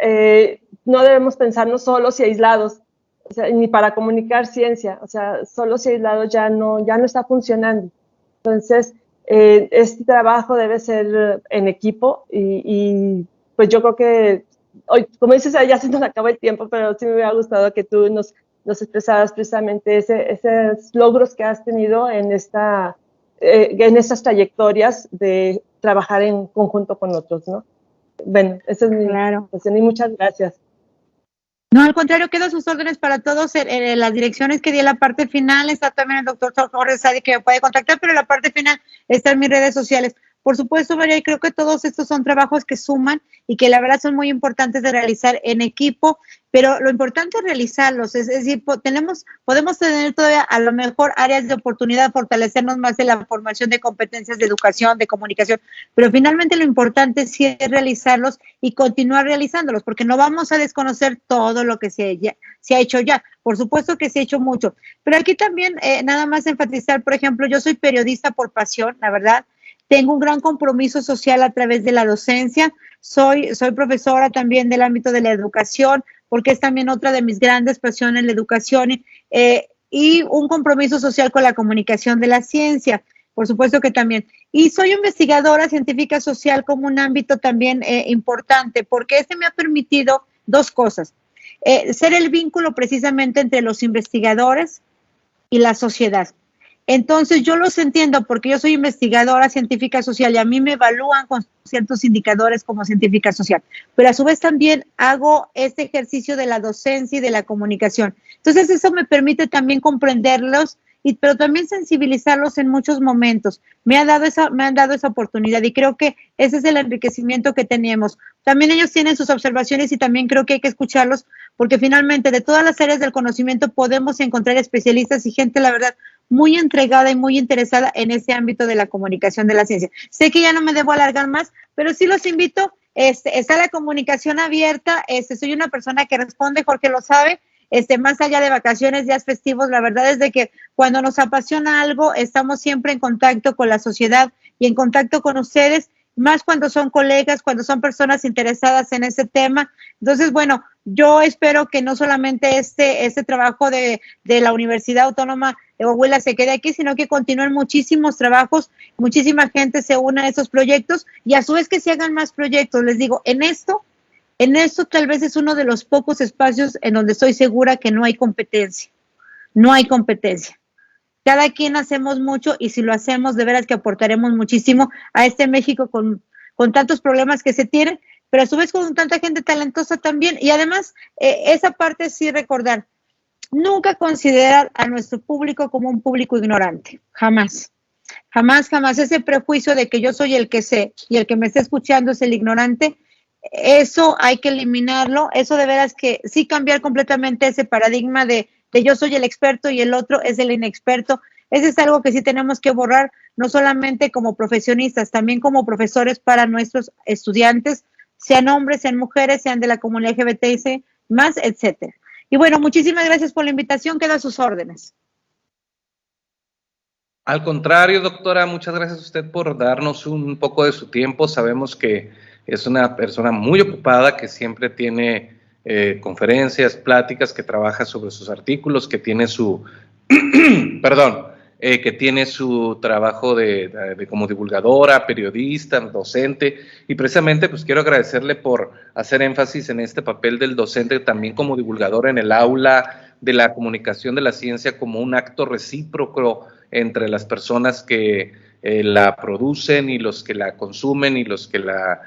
No debemos pensarnos solos y aislados, o sea, ni para comunicar ciencia. O sea, solos y aislados ya no está funcionando. Entonces, este trabajo debe ser en equipo y pues yo creo que hoy, como dices, ya se nos acaba el tiempo, pero sí me hubiera gustado que tú nos expresabas precisamente esos logros que has tenido en estas trayectorias de trabajar en conjunto con otros, ¿no? Bueno, esa es mi Claro. presentación y muchas gracias. No, al contrario, quedo a sus órdenes para todos. Las direcciones que di en la parte final está también el doctor Jorge Sadi, que me puede contactar, pero en la parte final están mis redes sociales. Por supuesto, María, y creo que todos estos son trabajos que suman y que la verdad son muy importantes de realizar en equipo, pero lo importante es realizarlos, es decir, podemos tener todavía a lo mejor áreas de oportunidad, fortalecernos más en la formación de competencias de educación, de comunicación, pero finalmente lo importante sí es realizarlos y continuar realizándolos, porque no vamos a desconocer todo lo que se ha hecho ya. Por supuesto que se ha hecho mucho, pero aquí también nada más enfatizar, por ejemplo, yo soy periodista por pasión, la verdad. Tengo un gran compromiso social a través de la docencia. Soy profesora también del ámbito de la educación, porque es también otra de mis grandes pasiones, la educación, y un compromiso social con la comunicación de la ciencia, por supuesto que también. Y soy investigadora científica social como un ámbito también importante, porque este me ha permitido dos cosas. Ser el vínculo precisamente entre los investigadores y la sociedad. Entonces yo los entiendo porque yo soy investigadora científica social y a mí me evalúan con ciertos indicadores como científica social, pero a su vez también hago este ejercicio de la docencia y de la comunicación. Entonces eso me permite también comprenderlos, pero también sensibilizarlos en muchos momentos. Me han dado esa oportunidad y creo que ese es el enriquecimiento que tenemos. También ellos tienen sus observaciones y también creo que hay que escucharlos porque finalmente de todas las áreas del conocimiento podemos encontrar especialistas y gente, la verdad, muy entregada y muy interesada en ese ámbito de la comunicación de la ciencia. Sé que ya no me debo alargar más, pero sí los invito, está la comunicación abierta, soy una persona que responde, Jorge lo sabe, más allá de vacaciones, días festivos, la verdad es de que cuando nos apasiona algo, estamos siempre en contacto con la sociedad y en contacto con ustedes, más cuando son colegas, cuando son personas interesadas en ese tema. Entonces, bueno, yo espero que no solamente este trabajo de la Universidad Autónoma de Coahuila se quede aquí, sino que continúen muchísimos trabajos, muchísima gente se una a esos proyectos y a su vez que se hagan más proyectos. Les digo, en esto tal vez es uno de los pocos espacios en donde estoy segura que no hay competencia. No hay competencia. Cada quien hacemos mucho y si lo hacemos, de veras que aportaremos muchísimo a este México con tantos problemas que se tienen, pero a su vez con tanta gente talentosa también. Y además, esa parte sí recordar, nunca considerar a nuestro público como un público ignorante. Jamás. Jamás, jamás. Ese prejuicio de que yo soy el que sé y el que me está escuchando es el ignorante, eso hay que eliminarlo. Eso de veras que sí cambiar completamente ese paradigma de yo soy el experto y el otro es el inexperto. Ese es algo que sí tenemos que borrar, no solamente como profesionistas, también como profesores para nuestros estudiantes, sean hombres, sean mujeres, sean de la comunidad LGBTI+, etcétera. Y bueno, muchísimas gracias por la invitación, quedo a sus órdenes. Al contrario, doctora, muchas gracias a usted por darnos un poco de su tiempo. Sabemos que es una persona muy ocupada, que siempre tiene conferencias, pláticas, que trabaja sobre sus artículos, que tiene su, que tiene su trabajo de como divulgadora, periodista, docente, y precisamente pues quiero agradecerle por hacer énfasis en este papel del docente también como divulgador en el aula, de la comunicación de la ciencia como un acto recíproco entre las personas que la producen y los que la consumen y los que la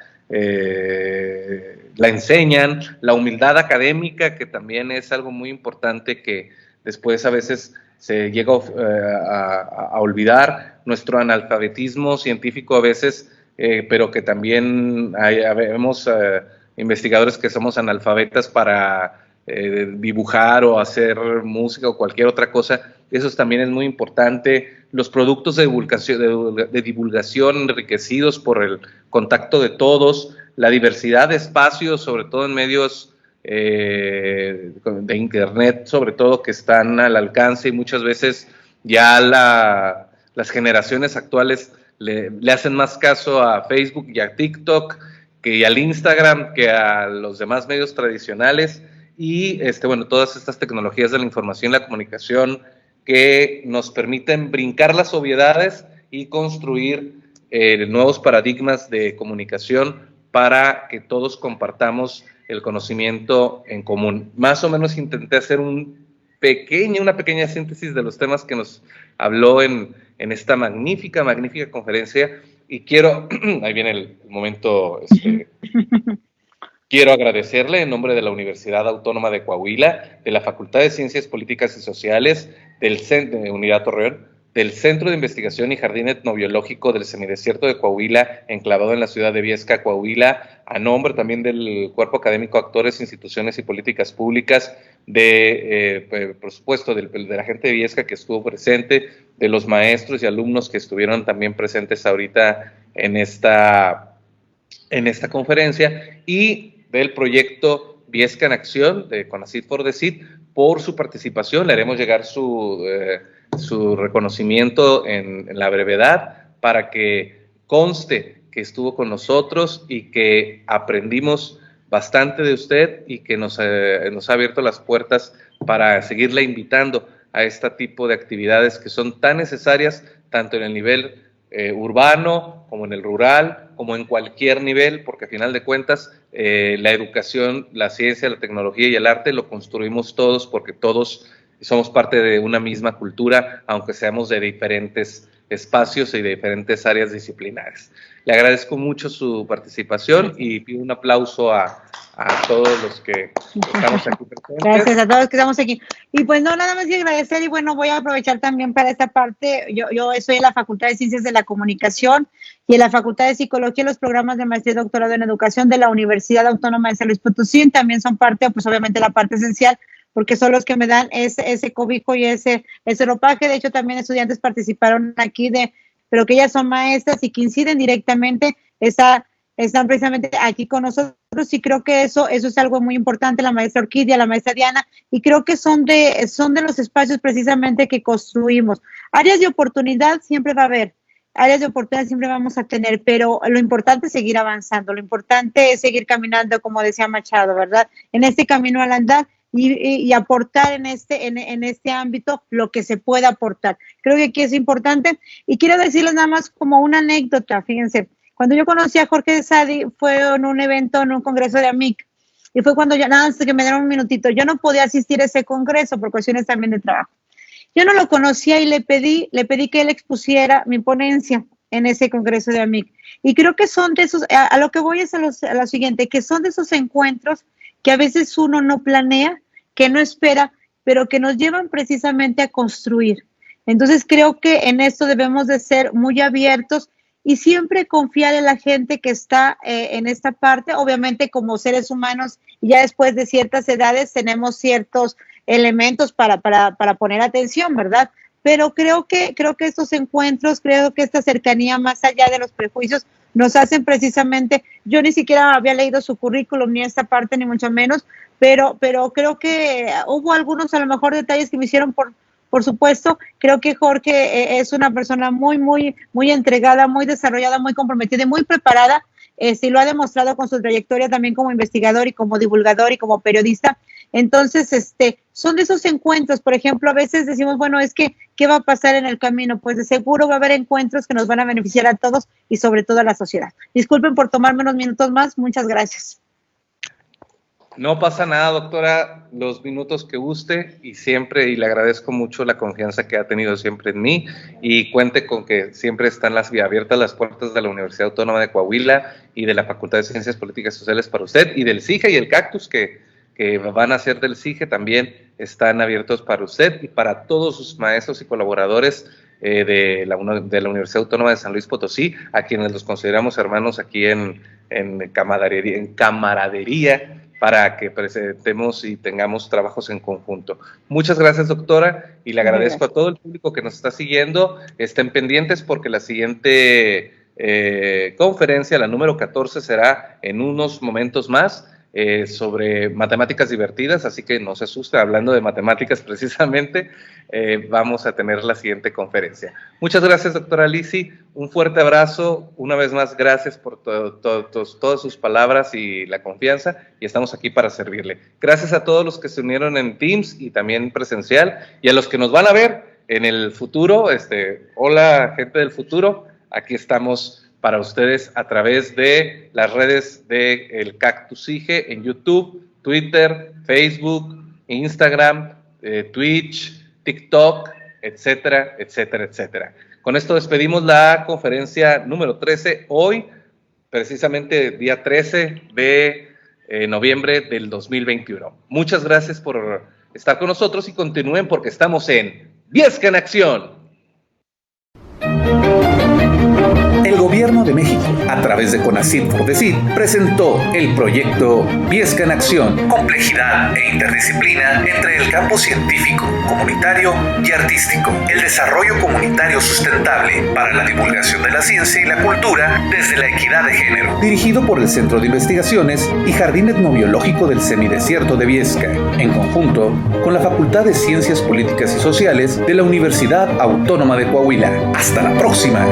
enseñan, la humildad académica, que también es algo muy importante que después a veces se llega a olvidar, nuestro analfabetismo científico a veces, pero que también vemos investigadores que somos analfabetas para dibujar o hacer música o cualquier otra cosa. Eso también es muy importante. Los productos de divulgación enriquecidos por el contacto de todos, la diversidad de espacios, sobre todo en medios de internet, sobre todo, que están al alcance, y muchas veces ya las generaciones actuales le hacen más caso a Facebook y a TikTok que al Instagram que a los demás medios tradicionales. Y bueno, todas estas tecnologías de la información y la comunicación que nos permiten brincar las obviedades y construir nuevos paradigmas de comunicación para que todos compartamos el conocimiento en común. Más o menos intenté hacer una pequeña síntesis de los temas que nos habló en esta magnífica conferencia, y quiero, ahí viene el momento, quiero agradecerle en nombre de la Universidad Autónoma de Coahuila, de la Facultad de Ciencias Políticas y Sociales, del Centro de Unidad Torreón, del Centro de Investigación y Jardín Etnobiológico del Semidesierto de Coahuila, enclavado en la ciudad de Viesca, Coahuila, a nombre también del Cuerpo Académico, Actores, Instituciones y Políticas Públicas, por supuesto, de la gente de Viesca que estuvo presente, de los maestros y alumnos que estuvieron también presentes ahorita en esta conferencia, y del proyecto Viesca en Acción de CONACYT for the CIT por su participación. Le haremos llegar su reconocimiento en la brevedad para que conste que estuvo con nosotros y que aprendimos bastante de usted y que nos ha abierto las puertas para seguirle invitando a este tipo de actividades que son tan necesarias tanto en el nivel urbano como en el rural, como en cualquier nivel, porque a final de cuentas la educación, la ciencia, la tecnología y el arte lo construimos todos, porque todos somos parte de una misma cultura, aunque seamos de diferentes espacios y de diferentes áreas disciplinares. Le agradezco mucho su participación y pido un aplauso a todos los que estamos aquí presentes. Gracias a todos los que estamos aquí. Y pues no, nada más que agradecer, y bueno, voy a aprovechar también para esta parte. Yo estoy en la Facultad de Ciencias de la Comunicación y en la Facultad de Psicología, los programas de maestría y doctorado en educación de la Universidad Autónoma de San Luis Potosí también son parte, pues obviamente la parte esencial, porque son los que me dan ese cobijo y ese ropaje. De hecho, también estudiantes participaron aquí, pero que ellas son maestras y que inciden directamente, están precisamente aquí con nosotros, y creo que eso es algo muy importante, la maestra Orquídea, la maestra Diana, y creo que son de los espacios precisamente que construimos. Áreas de oportunidad siempre va a haber, áreas de oportunidad siempre vamos a tener, pero lo importante es seguir avanzando, lo importante es seguir caminando, como decía Machado, ¿verdad? En este camino al andar, y aportar en este ámbito lo que se pueda aportar. Creo que aquí es importante, y quiero decirles nada más como una anécdota. Fíjense, cuando yo conocí a Jorge Sadi fue en un evento, en un congreso de AMIC, y fue cuando yo, nada más que me dieron un minutito, yo no podía asistir a ese congreso por cuestiones también de trabajo. Yo no lo conocía y le pedí que él expusiera mi ponencia en ese congreso de AMIC. Y creo que son de esos, a lo que voy es a lo siguiente, que son de esos encuentros que a veces uno no planea, que no espera, pero que nos llevan precisamente a construir. Entonces creo que en esto debemos de ser muy abiertos y siempre confiar en la gente que está en esta parte. Obviamente como seres humanos, ya después de ciertas edades tenemos ciertos elementos para poner atención, ¿verdad? Pero creo que estos encuentros, creo que esta cercanía más allá de los prejuicios nos hacen precisamente, yo ni siquiera había leído su currículum ni esta parte ni mucho menos, pero creo que hubo algunos a lo mejor detalles que me hicieron por supuesto. Creo que Jorge es una persona muy, muy, muy entregada, muy desarrollada, muy comprometida y muy preparada. Sí lo ha demostrado con su trayectoria también como investigador y como divulgador y como periodista. Entonces, son de esos encuentros. Por ejemplo, a veces decimos, bueno, es que, ¿qué va a pasar en el camino? Pues de seguro va a haber encuentros que nos van a beneficiar a todos y sobre todo a la sociedad. Disculpen por tomarme unos minutos más. Muchas gracias. No pasa nada, doctora, los minutos que guste, y le agradezco mucho la confianza que ha tenido siempre en mí, y cuente con que siempre están abiertas las puertas de la Universidad Autónoma de Coahuila y de la Facultad de Ciencias Políticas y Sociales para usted, y del CIGE y el Cactus que van a ser del CIGE también están abiertos para usted y para todos sus maestros y colaboradores de la Universidad Autónoma de San Luis Potosí, a quienes los consideramos hermanos aquí en camaradería, para que presentemos y tengamos trabajos en conjunto. Muchas gracias, doctora, y le agradezco a todo el público que nos está siguiendo. Estén pendientes porque la siguiente conferencia, la número 14, será en unos momentos más, sobre matemáticas divertidas, así que no se asuste, hablando de matemáticas precisamente, vamos a tener la siguiente conferencia. Muchas gracias, doctora Lisi, un fuerte abrazo, una vez más gracias por todas sus palabras y la confianza, y estamos aquí para servirle. Gracias a todos los que se unieron en Teams y también presencial, y a los que nos van a ver en el futuro. Hola, gente del futuro, aquí estamos para ustedes a través de las redes del Cactus CIGE en YouTube, Twitter, Facebook, Instagram, Twitch, TikTok, etcétera, etcétera, etcétera. Con esto despedimos la conferencia número 13, hoy, precisamente día 13 de noviembre del 2021. Muchas gracias por estar con nosotros y continúen porque estamos en Viesca en Acción. El Gobierno de México, a través de CONACYT for the CID, presentó el proyecto Viesca en Acción, complejidad e interdisciplina entre el campo científico, comunitario y artístico. El desarrollo comunitario sustentable para la divulgación de la ciencia y la cultura desde la equidad de género. Dirigido por el Centro de Investigaciones y Jardín Etnobiológico del Semidesierto de Viesca, en conjunto con la Facultad de Ciencias Políticas y Sociales de la Universidad Autónoma de Coahuila. Hasta la próxima.